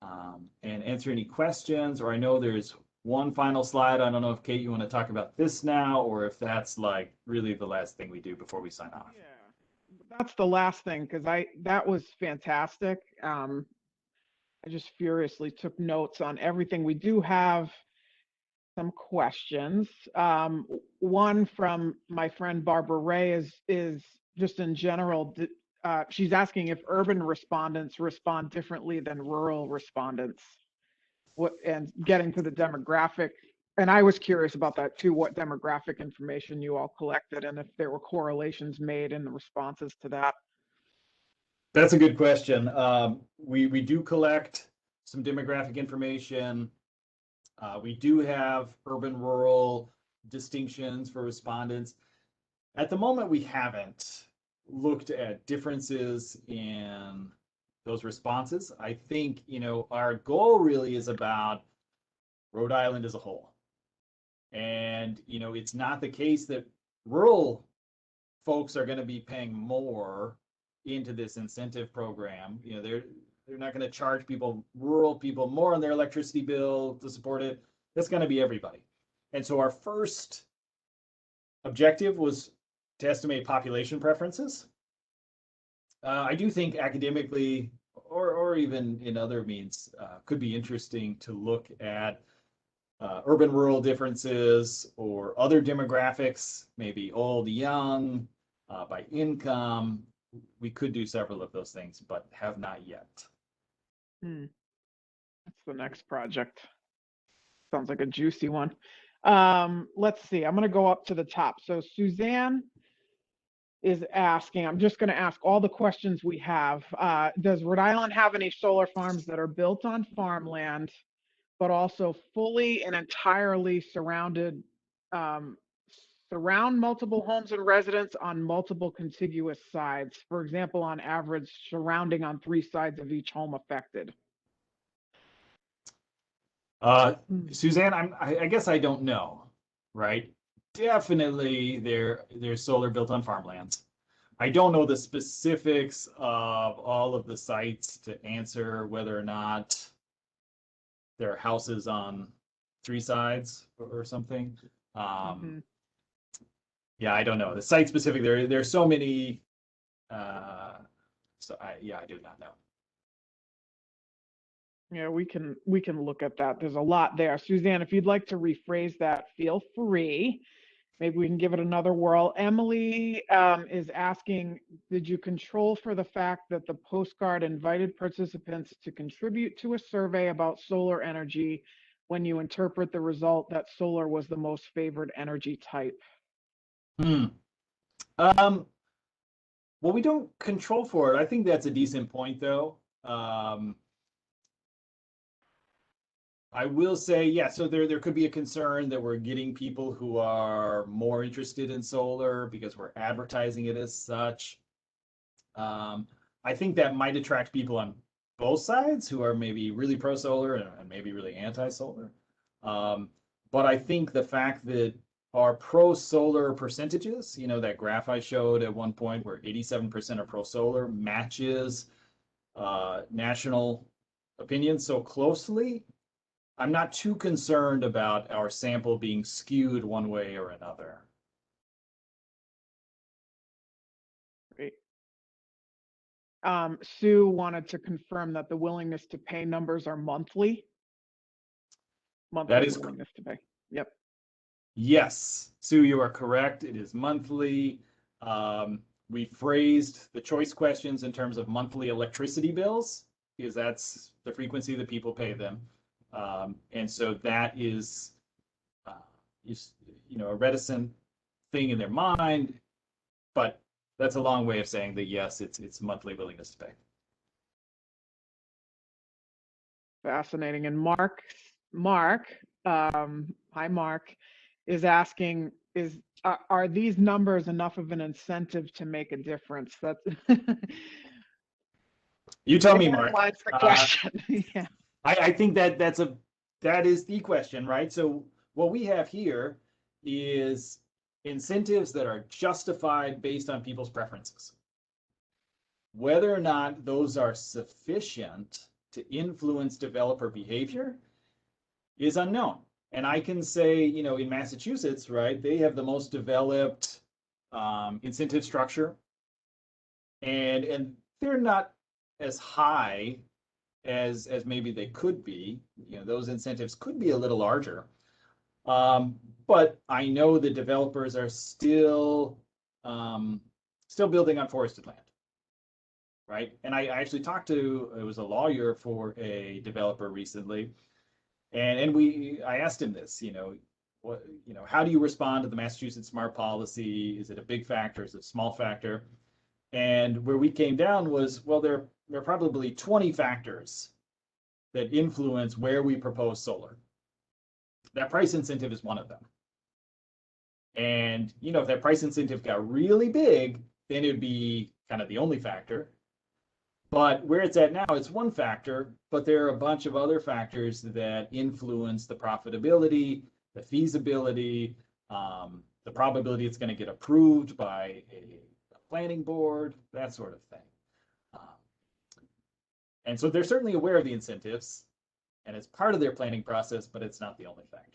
and answer any questions. Or I know there's one final slide. I don't know if Kate, you want to talk about this now, or if that's like really the last thing we do before we sign off. Yeah, that's the last thing because that was fantastic. I just furiously took notes on everything. We do have some questions. One from my friend Barbara Ray is just in general. She's asking if urban respondents respond differently than rural respondents. And getting to the demographic. And I was curious about that too. What demographic information you all collected, and if there were correlations made in the responses to that. That's a good question. We do collect some demographic information. We do have urban-rural distinctions for respondents. At the moment, we haven't looked at differences in those responses. I think, our goal really is about Rhode Island as a whole. And, it's not the case that rural folks are going to be paying more into this incentive program. They're not going to charge rural people more on their electricity bill to support it. That's going to be everybody. And so our first objective was to estimate population preferences. I do think academically or even in other means could be interesting to look at urban-rural differences or other demographics, maybe old, young, by income. We could do several of those things, but have not yet. That's the next project. Sounds like a juicy one. Let's see. I'm going to go up to the top. So Suzanne is asking, I'm just going to ask all the questions we have. Does Rhode Island have any solar farms that are built on farmland, but also fully and entirely surround multiple homes and residents on multiple contiguous sides? For example, on average, surrounding on 3 sides of each home affected. Suzanne, I guess I don't know, right? Definitely there's solar built on farmlands. I don't know the specifics of all of the sites to answer whether or not there are houses on 3 sides or something. Yeah, I don't know. The site specific, there's so many. I do not know. Yeah, we can look at that. There's a lot there. Suzanne, if you'd like to rephrase that, feel free. Maybe we can give it another whirl. Emily is asking, did you control for the fact that the postcard invited participants to contribute to a survey about solar energy when you interpret the result that solar was the most favored energy type? Well, we don't control for it. I think that's a decent point, though. I will say, yeah, so there could be a concern that we're getting people who are more interested in solar because we're advertising it as such. I think that might attract people on both sides who are maybe really pro-solar and maybe really anti-solar. But I think the fact that our pro-solar percentages, that graph I showed at one point where 87% are pro-solar matches national opinion so closely, I'm not too concerned about our sample being skewed one way or another. Great. Sue wanted to confirm that the willingness to pay numbers are monthly. That is willingness to pay. Yep. Yes, Sue, you are correct. It is monthly. We phrased the choice questions in terms of monthly electricity bills because that's the frequency that people pay them. And so that is, a reticent thing in their mind, but that's a long way of saying that yes, it's monthly willingness to pay. Fascinating. And Mark, hi Mark, is asking, are these numbers enough of an incentive to make a difference? That's you tell me, Mark. That's the question. Yeah. I think that is the question, right? So what we have here is incentives that are justified based on people's preferences. Whether or not those are sufficient to influence developer behavior is unknown. And I can say, you know, in Massachusetts, right, they have the most developed incentive structure, and they're not as high as maybe they could be. You know, those incentives could be a little larger. But I know the developers are still building on forested land, right? And I actually talked to, it was a lawyer for a developer recently, and I asked him this, you know, how do you respond to the Massachusetts smart policy? Is it a big factor? Is it a small factor? And where we came down was, well, there are probably 20 factors that influence where we propose solar. That price incentive is one of them. And, you know, if that price incentive got really big, then it would be kind of the only factor. But where it's at now, it's one factor, but there are a bunch of other factors that influence the profitability, the feasibility, the probability it's going to get approved by a planning board, that sort of thing. And so they're certainly aware of the incentives, and it's part of their planning process, but it's not the only factor.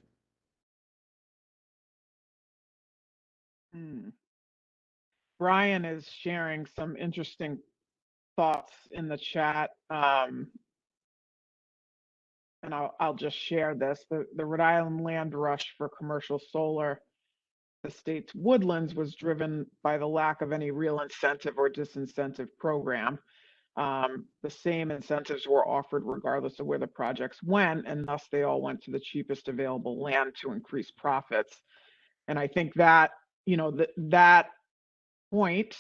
Brian is sharing some interesting thoughts in the chat. And I'll just share this. The Rhode Island land rush for commercial solar, the state's woodlands, was driven by the lack of any real incentive or disincentive program. The same incentives were offered regardless of where the projects went, and thus they all went to the cheapest available land to increase profits. And I think that, you know, that point,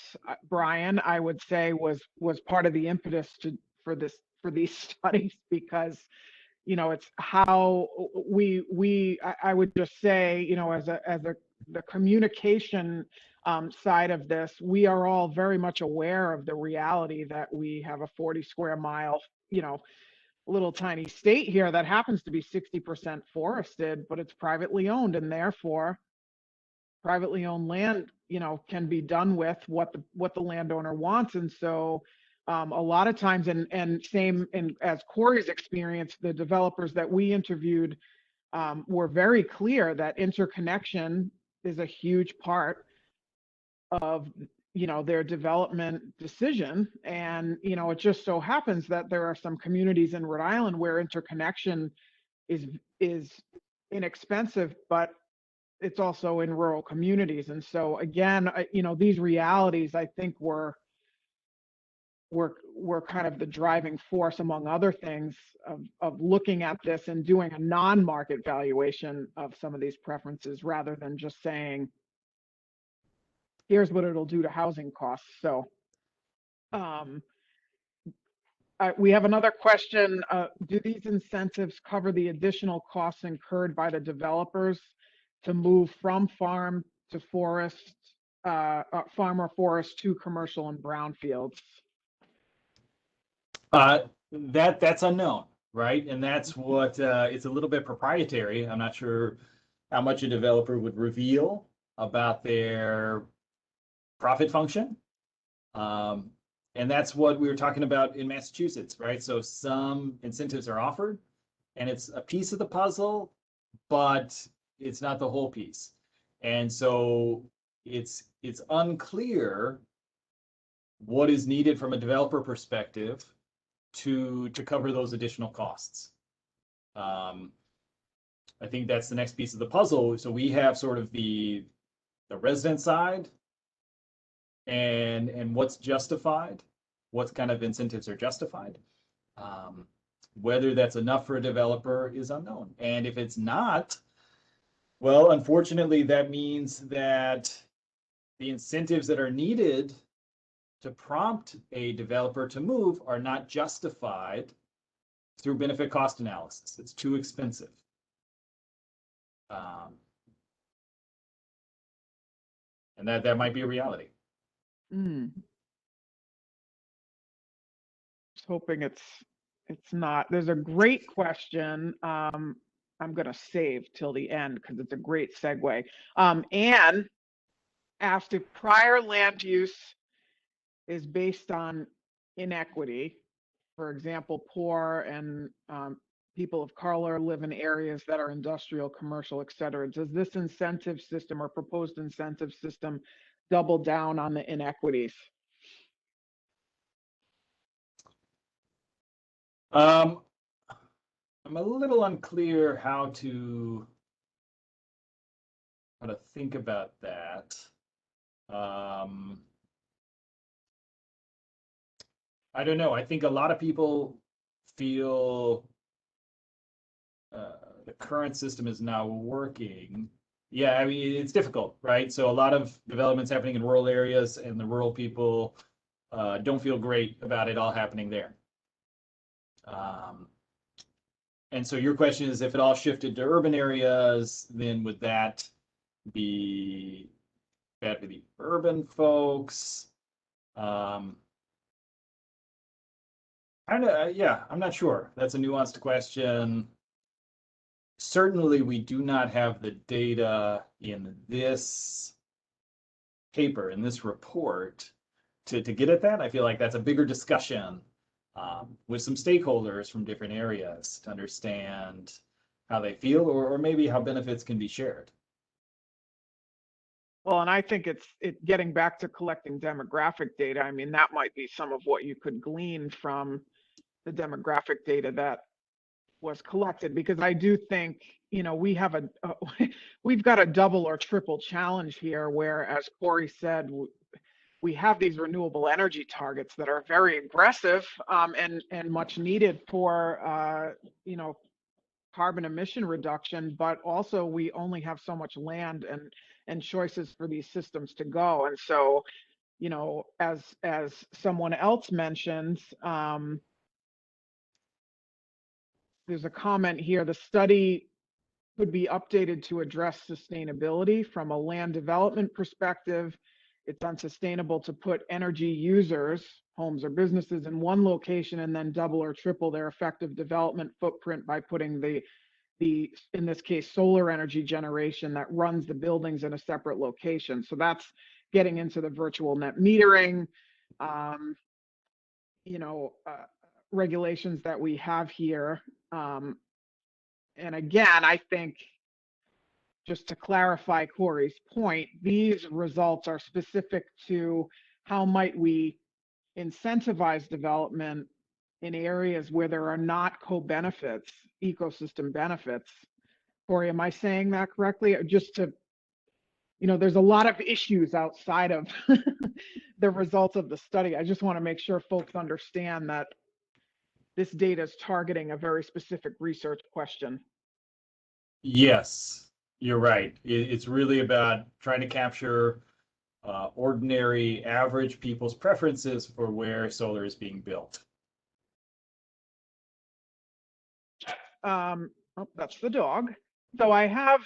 Brian, I would say was part of the impetus for these studies, because, you know, it's how I would just say, you know, as the communication side of this, we are all very much aware of the reality that we have a 40 square mile, you know, little tiny state here that happens to be 60% forested, but it's privately owned, and therefore privately owned land, you know, can be done with what the landowner wants. And so a lot of times, and same in as Corey's experience, the developers that we interviewed were very clear that interconnection is a huge part of, you know, their development decision. And, you know, it just so happens that there are some communities in Rhode Island where interconnection is inexpensive, but it's also in rural communities. And so again, you know, these realities, I think, were kind of the driving force, among other things, of looking at this and doing a non-market valuation of some of these preferences, rather than just saying, here's what it'll do to housing costs. So we have another question. Do these incentives cover the additional costs incurred by the developers to move from farm to forest, farm or forest to commercial and brownfields? That's unknown, right? And that's what it's a little bit proprietary. I'm not sure how much a developer would reveal about their profit function. And that's what we were talking about in Massachusetts, right? So some incentives are offered, and it's a piece of the puzzle, but it's not the whole piece. And so it's unclear what is needed from a developer perspective to cover those additional costs. I think that's the next piece of the puzzle. So we have sort of the resident side, and what's justified, what kind of incentives are justified. Whether that's enough for a developer is unknown. And if it's not, well, unfortunately, that means that the incentives that are needed to prompt a developer to move are not justified through benefit cost analysis. It's too expensive. And that might be a reality. Just hoping it's not. There's a great question. I'm going to save till the end because it's a great segue. Anne asked if prior land use is based on inequity, for example, poor and people of color live in areas that are industrial, commercial, et cetera. Does this incentive system or proposed incentive system double down on the inequities? I'm a little unclear how to think about that. I don't know. I think a lot of people feel the current system is now working. Yeah, I mean, it's difficult, right? So a lot of developments happening in rural areas, and the rural people don't feel great about it all happening there. And so your question is, if it all shifted to urban areas, then would that be bad for the urban folks? I don't know, yeah, I'm not sure. That's a nuanced question. Certainly, we do not have the data in this paper, in this report, to get at that. I feel like that's a bigger discussion with some stakeholders from different areas to understand how they feel, or maybe how benefits can be shared. Well, and I think it's getting back to collecting demographic data. I mean, that might be some of what you could glean from the demographic data that was collected, because I do think, you know, we have we've got a double or triple challenge here, where, as Corey said, we have these renewable energy targets that are very aggressive and much needed for, you know, carbon emission reduction, but also we only have so much land and choices for these systems to go. And so, you know, as someone else mentioned, there's a comment here: the study could be updated to address sustainability from a land development perspective. It's unsustainable to put energy users, homes or businesses, in one location and then double or triple their effective development footprint by putting the in this case, solar energy generation that runs the buildings in a separate location. So that's getting into the virtual net metering, you know, regulations that we have here. And again, I think, just to clarify Corey's point, these results are specific to how might we incentivize development in areas where there are not co-benefits, ecosystem benefits. Corey, am I saying that correctly? Just to, you know, there's a lot of issues outside of the results of the study. I just want to make sure folks understand that this data is targeting a very specific research question. Yes, you're right. It's really about trying to capture ordinary, average people's preferences for where solar is being built. Oh, that's the dog. So I have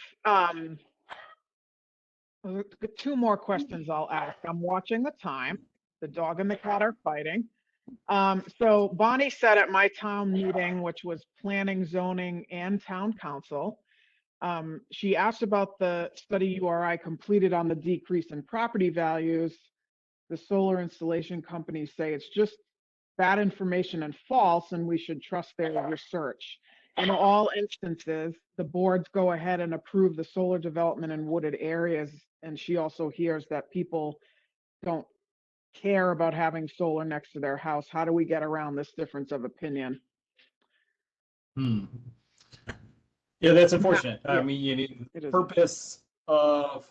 two more questions I'll ask. I'm watching the time. The dog and the cat are fighting. So Bonnie said at my town meeting, which was planning, zoning, and town council, she asked about the study URI completed on the decrease in property values. The solar installation companies say it's just bad information and false, and we should trust their research. In all instances, the boards go ahead and approve the solar development in wooded areas. And she also hears that people don't care about having solar next to their house. How do we get around this difference of opinion? Yeah, that's unfortunate. Yeah, I mean, you need the purpose of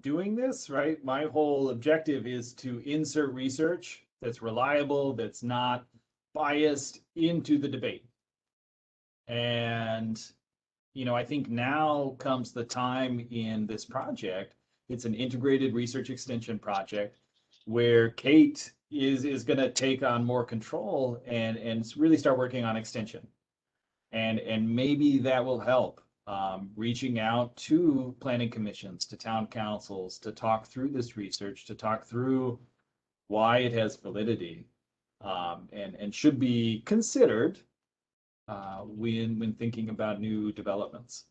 doing this, right? My whole objective is to insert research that's reliable, that's not biased into the debate. And, you know, I think now comes the time in this project. It's an integrated research extension project where Kate is going to take on more control and really start working on extension. And maybe that will help, reaching out to planning commissions, to town councils, to talk through this research, to talk through why it has validity, and should be considered when thinking about new developments.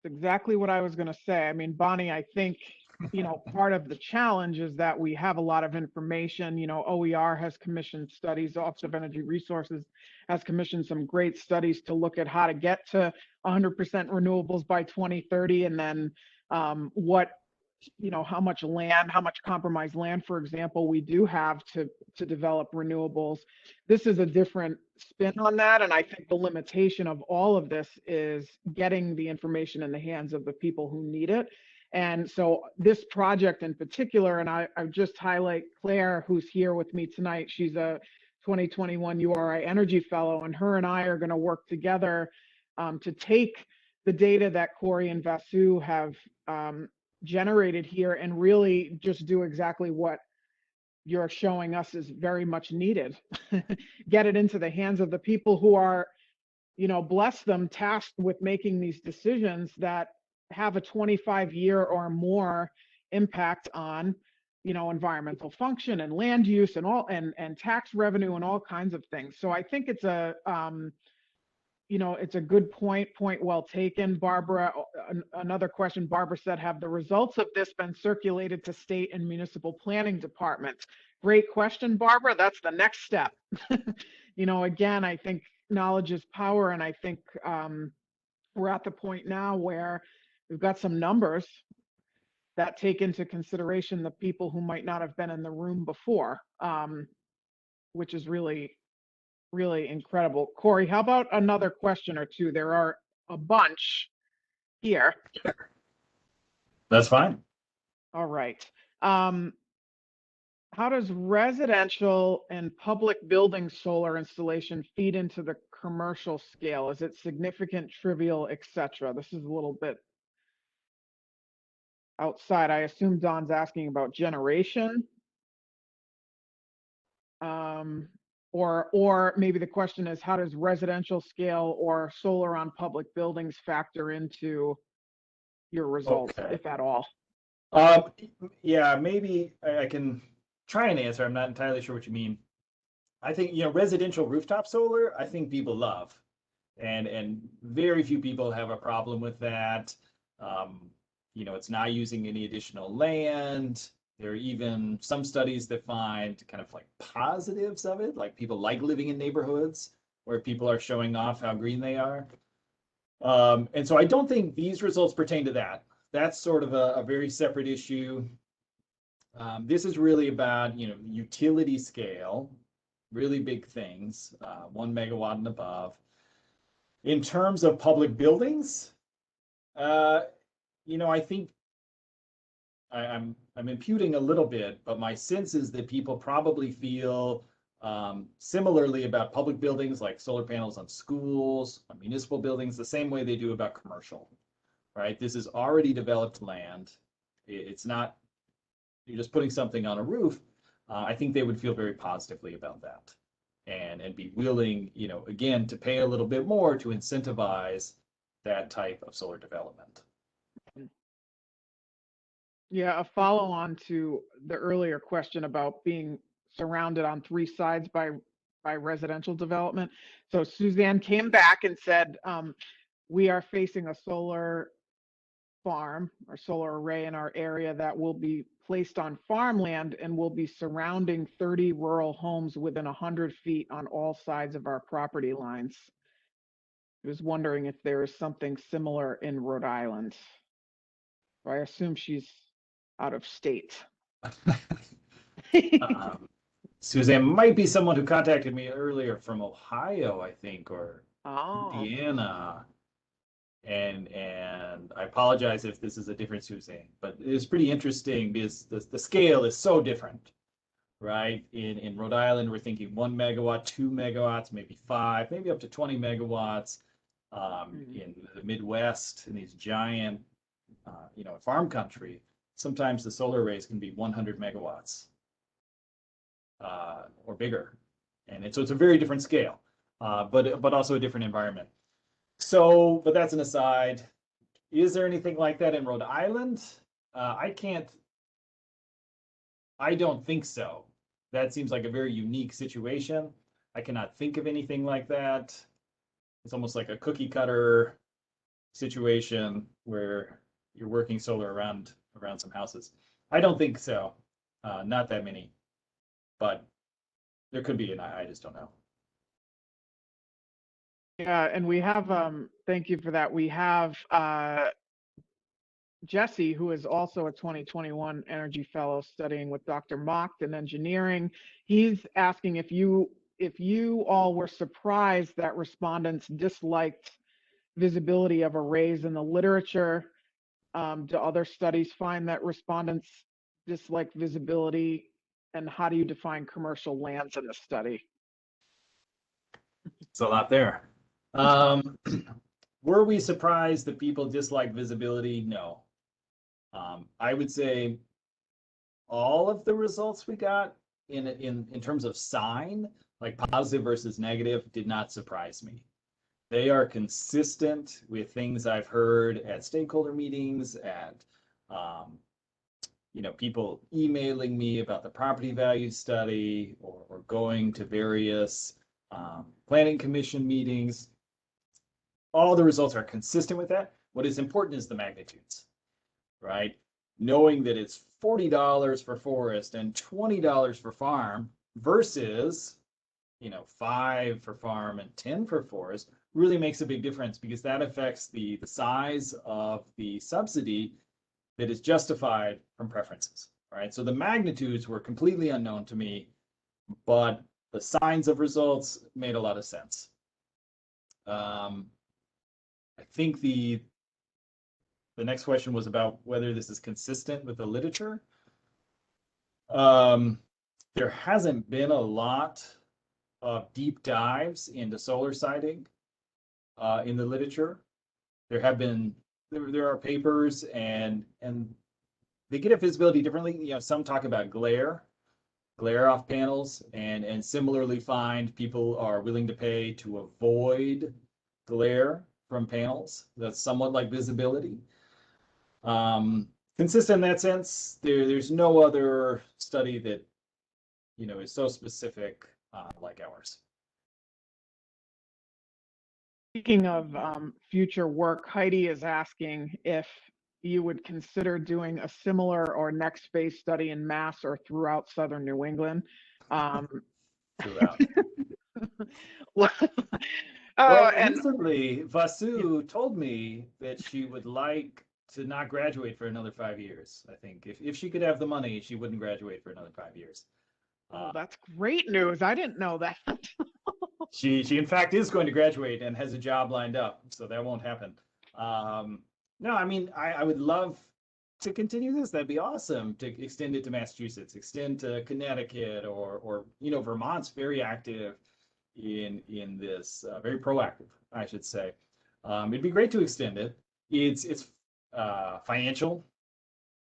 Exactly what I was going to say. I mean, Bonnie, I think part of the challenge is that we have a lot of information. OER has commissioned studies, Office of Energy Resources has commissioned some great studies to look at how to get to 100% renewables by 2030, and then how much land, how much compromised land, for example, we do have to develop renewables. This is a different spin on that, and I think the limitation of all of this is getting the information in the hands of the people who need it. And so this project in particular, and I just highlight Claire, who's here with me tonight. She's a 2021 URI Energy Fellow, and her and I are going to work together to take the data that Corey and Vasu have generated here and really just do exactly what you're showing us is very much needed. Get it into the hands of the people who are, bless them, tasked with making these decisions that have a 25-year or more impact on, environmental function and land use and all and tax revenue and all kinds of things. So I think it's a it's a good point well taken. Barbara, another question, Barbara said, have the results of this been circulated to state and municipal planning departments? Great question, Barbara. That's the next step. Again, I think knowledge is power, and I think we're at the point now where we've got some numbers that take into consideration the people who might not have been in the room before, which is really incredible. Corey, how about another question or two? There are a bunch here. That's fine. All right. How does residential and public building solar installation feed into the commercial scale? Is it significant, trivial, etc.? This is a little bit outside. I assume Don's asking about generation. Or maybe the question is, how does residential scale or solar on public buildings factor into your results, if at all? Yeah, maybe I can try and answer. I'm not entirely sure what you mean. I think, residential rooftop solar, I think people love, and very few people have a problem with that. It's not using any additional land. There are even some studies that find kind of like positives of it, like people like living in neighborhoods where people are showing off how green they are. And so I don't think these results pertain to that. That's sort of a very separate issue. This is really about, utility scale, really big things, 1 megawatt and above. In terms of public buildings, I think I'm imputing a little bit, but my sense is that people probably feel similarly about public buildings, like solar panels on schools, on municipal buildings, the same way they do about commercial, right? This is already developed land. It's not, you're just putting something on a roof. I think they would feel very positively about that and be willing, again, to pay a little bit more to incentivize that type of solar development. Yeah, a follow on to the earlier question about being surrounded on three sides by residential development. So Suzanne came back and said, we are facing a solar farm or solar array in our area that will be placed on farmland and will be surrounding 30 rural homes within 100 feet on all sides of our property lines. I was wondering if there is something similar in Rhode Island. I assume she's out of state. Suzanne might be someone who contacted me earlier from Ohio, I think, or Indiana. And I apologize if this is a different Suzanne, but it's pretty interesting because the scale is so different, right? In Rhode Island, we're thinking 1 megawatt, 2 megawatts, maybe 5, maybe up to 20 megawatts. In the Midwest, in these giant, farm country, sometimes the solar arrays can be 100 megawatts or bigger, and so it's a very different scale, but also a different environment. So, but that's an aside. Is there anything like that in Rhode Island? I don't think so. That seems like a very unique situation. I cannot think of anything like that. It's almost like a cookie cutter situation where you're working solar around around some houses. I don't think so. Not that many, but there could be, and I just don't know. Yeah, and we have, thank you for that. We have Jesse, who is also a 2021 Energy Fellow studying with Dr. Mocht in engineering. He's asking if you all were surprised that respondents disliked visibility of arrays in the literature. Do other studies find that respondents dislike visibility? And how do you define commercial lands in the study? It's a lot there. Were we surprised that people dislike visibility? No. I would say all of the results we got in terms of sign, like positive versus negative, did not surprise me. They are consistent with things I've heard at stakeholder meetings, at people emailing me about the property value study, or going to various planning commission meetings. All the results are consistent with that. What is important is the magnitudes, right? Knowing that it's $40 for forest and $20 for farm versus, $5 for farm and $10 for forest really makes a big difference, because that affects the size of the subsidy that is justified from preferences, right? So the magnitudes were completely unknown to me, but the signs of results made a lot of sense. I think the next question was about whether this is consistent with the literature. There hasn't been a lot of deep dives into solar siting in the literature. There are papers, and they get at visibility differently. Some talk about glare off panels, and similarly find people are willing to pay to avoid glare from panels. That's somewhat like visibility. Consistent in that sense. There's no other study that is so specific like ours. Speaking of future work, Heidi is asking if you would consider doing a similar or next phase study in Mass or throughout Southern New England. Throughout. Recently, Vasu told me that she would like to not graduate for another 5 years. I think if she could have the money, she wouldn't graduate for another 5 years. Oh, that's great news. I didn't know that. She in fact is going to graduate and has a job lined up, so that won't happen. No, I mean, I would love to continue this. That'd be awesome to extend it to Massachusetts, extend to Connecticut, or Vermont's very active in this, very proactive, I should say. It'd be great to extend it. It's financial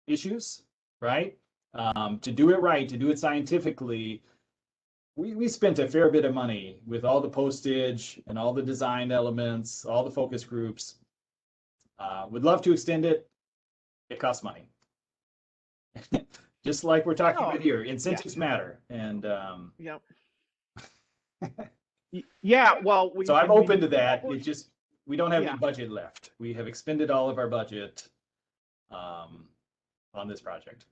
issues, right? To do it right, to do it scientifically, we spent a fair bit of money with all the postage and all the design elements, all the focus groups. Would love to extend it. It costs money. Just like we're talking about here, incentives matter. And yep. Yeah, well, so I'm open to that. It just, we don't have any budget left. We have expended all of our budget on this project.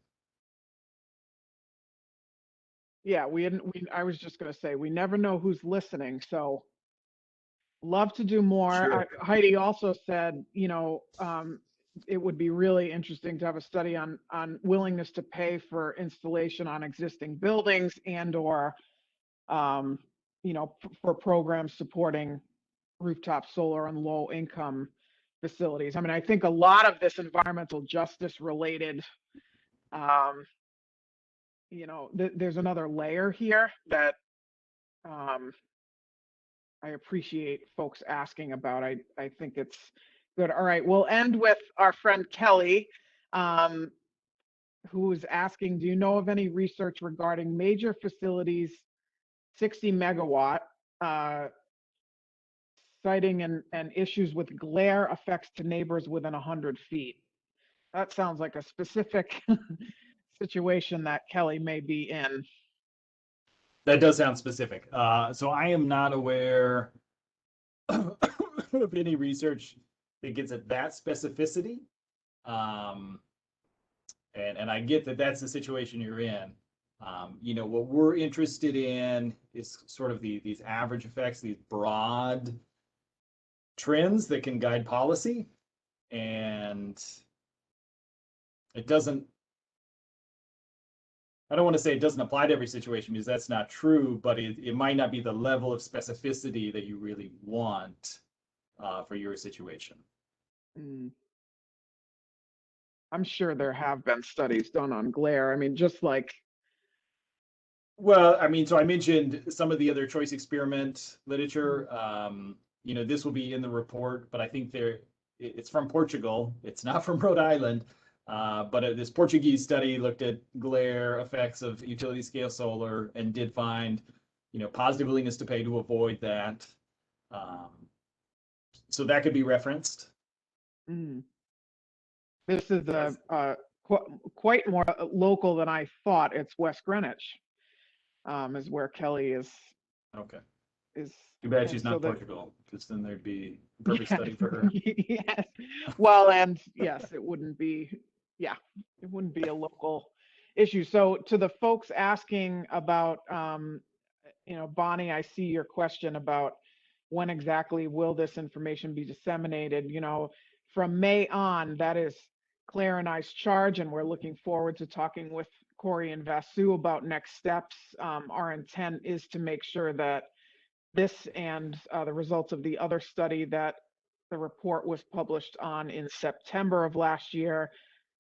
Yeah, I was just going to say, we never know who's listening, so love to do more. Sure. Heidi also said, it would be really interesting to have a study on willingness to pay for installation on existing buildings and/or, for programs supporting rooftop solar and low income facilities. I mean, I think a lot of this environmental justice related, there's another layer here that I appreciate folks asking about. I think it's good. All right, we'll end with our friend Kelly, who is asking, do you know of any research regarding major facilities, 60 megawatt, citing and issues with glare effects to neighbors within 100 feet? That sounds like a specific situation that Kelly may be in. That does sound specific. So I am not aware of any research that gets at that specificity. And I get that that's the situation you're in. You know, what we're interested in is sort of these average effects, these broad trends that can guide policy. And it doesn't, I don't want to say it doesn't apply to every situation because that's not true, but it might not be the level of specificity that you really want for your situation. Mm. I'm sure there have been studies done on glare. I mean, just like, Well, I mean, so I mentioned some of the other choice experiment literature. You know, this will be in the report, but I think it's from Portugal. It's not from Rhode Island. But this Portuguese study looked at glare effects of utility scale solar and did find, you know, positive willingness to pay to avoid that. So that could be referenced. mm, this is quite more local than I thought. It's West Greenwich, is where Kelly is. Okay. Is Too bad and she's so not that Portugal, because then there'd be a perfect yes, study for her. yes. Well, and yes, it wouldn't be, yeah, it wouldn't be a local issue. So to the folks asking about, you know, Bonnie, I see your question about when exactly will this information be disseminated. You know, from May on, that is Claire and I's charge, and we're looking forward to talking with Corey and Vasu about next steps. Our intent is to make sure that this and the results of the other study that the report was published on in September of last year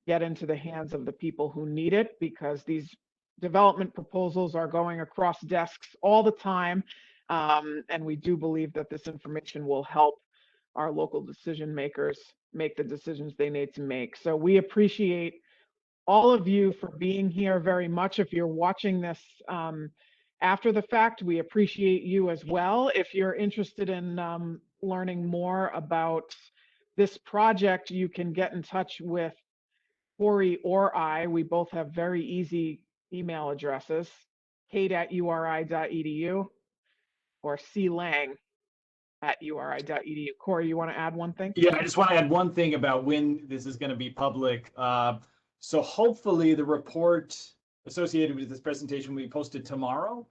get into the hands of the people who need it, because these development proposals are going across desks all the time. And we do believe that this information will help our local decision makers make the decisions they need to make. So we appreciate all of you for being here very much. If you're watching this after the fact, we appreciate you as well. If you're interested in learning more about this project, you can get in touch with Corey or I. We both have very easy email addresses, kate@uri.edu or clang@uri.edu. Corey, you want to add one thing? Yeah, I just want to add one thing about when this is going to be public. So hopefully the report associated with this presentation will be posted tomorrow.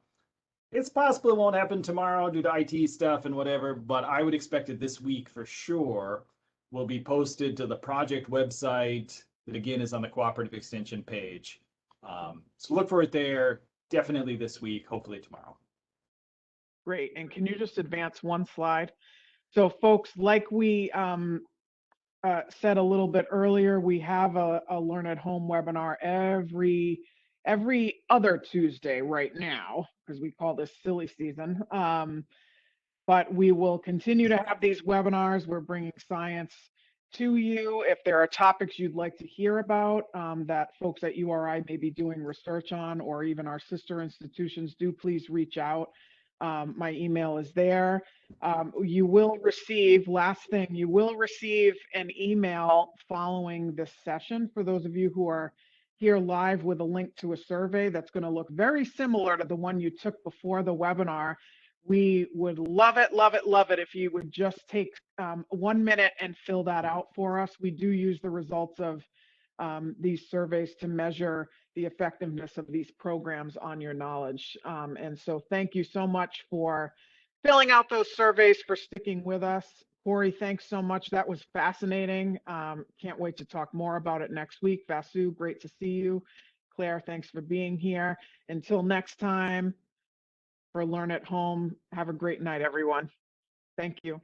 It's possible it won't happen tomorrow due to IT stuff and whatever, but I would expect it this week for sure. Will be posted to the project website that again is on the Cooperative Extension page. So look for it there. Definitely this week, hopefully tomorrow. Great. And can you just advance one slide? So folks, like we said a little bit earlier, we have a Learn at Home webinar every other Tuesday right now, because we call this silly season. But we will continue to have these webinars. We're bringing science to you. If there are topics you'd like to hear about that folks at URI may be doing research on, or even our sister institutions, do please reach out. My email is there. You will receive, last thing, you will receive an email following this session for those of you who are here live, with a link to a survey that's going to look very similar to the one you took before the webinar. We would love it, love it, love it if you would just take 1 minute and fill that out for us. We do use the results of these surveys to measure the effectiveness of these programs on your knowledge. And so thank you so much for filling out those surveys, for sticking with us. Corey, thanks so much. That was fascinating. Can't wait to talk more about it next week. Vasu, great to see you. Claire, thanks for being here. Until next time, for Learn at Home, have a great night, everyone. Thank you.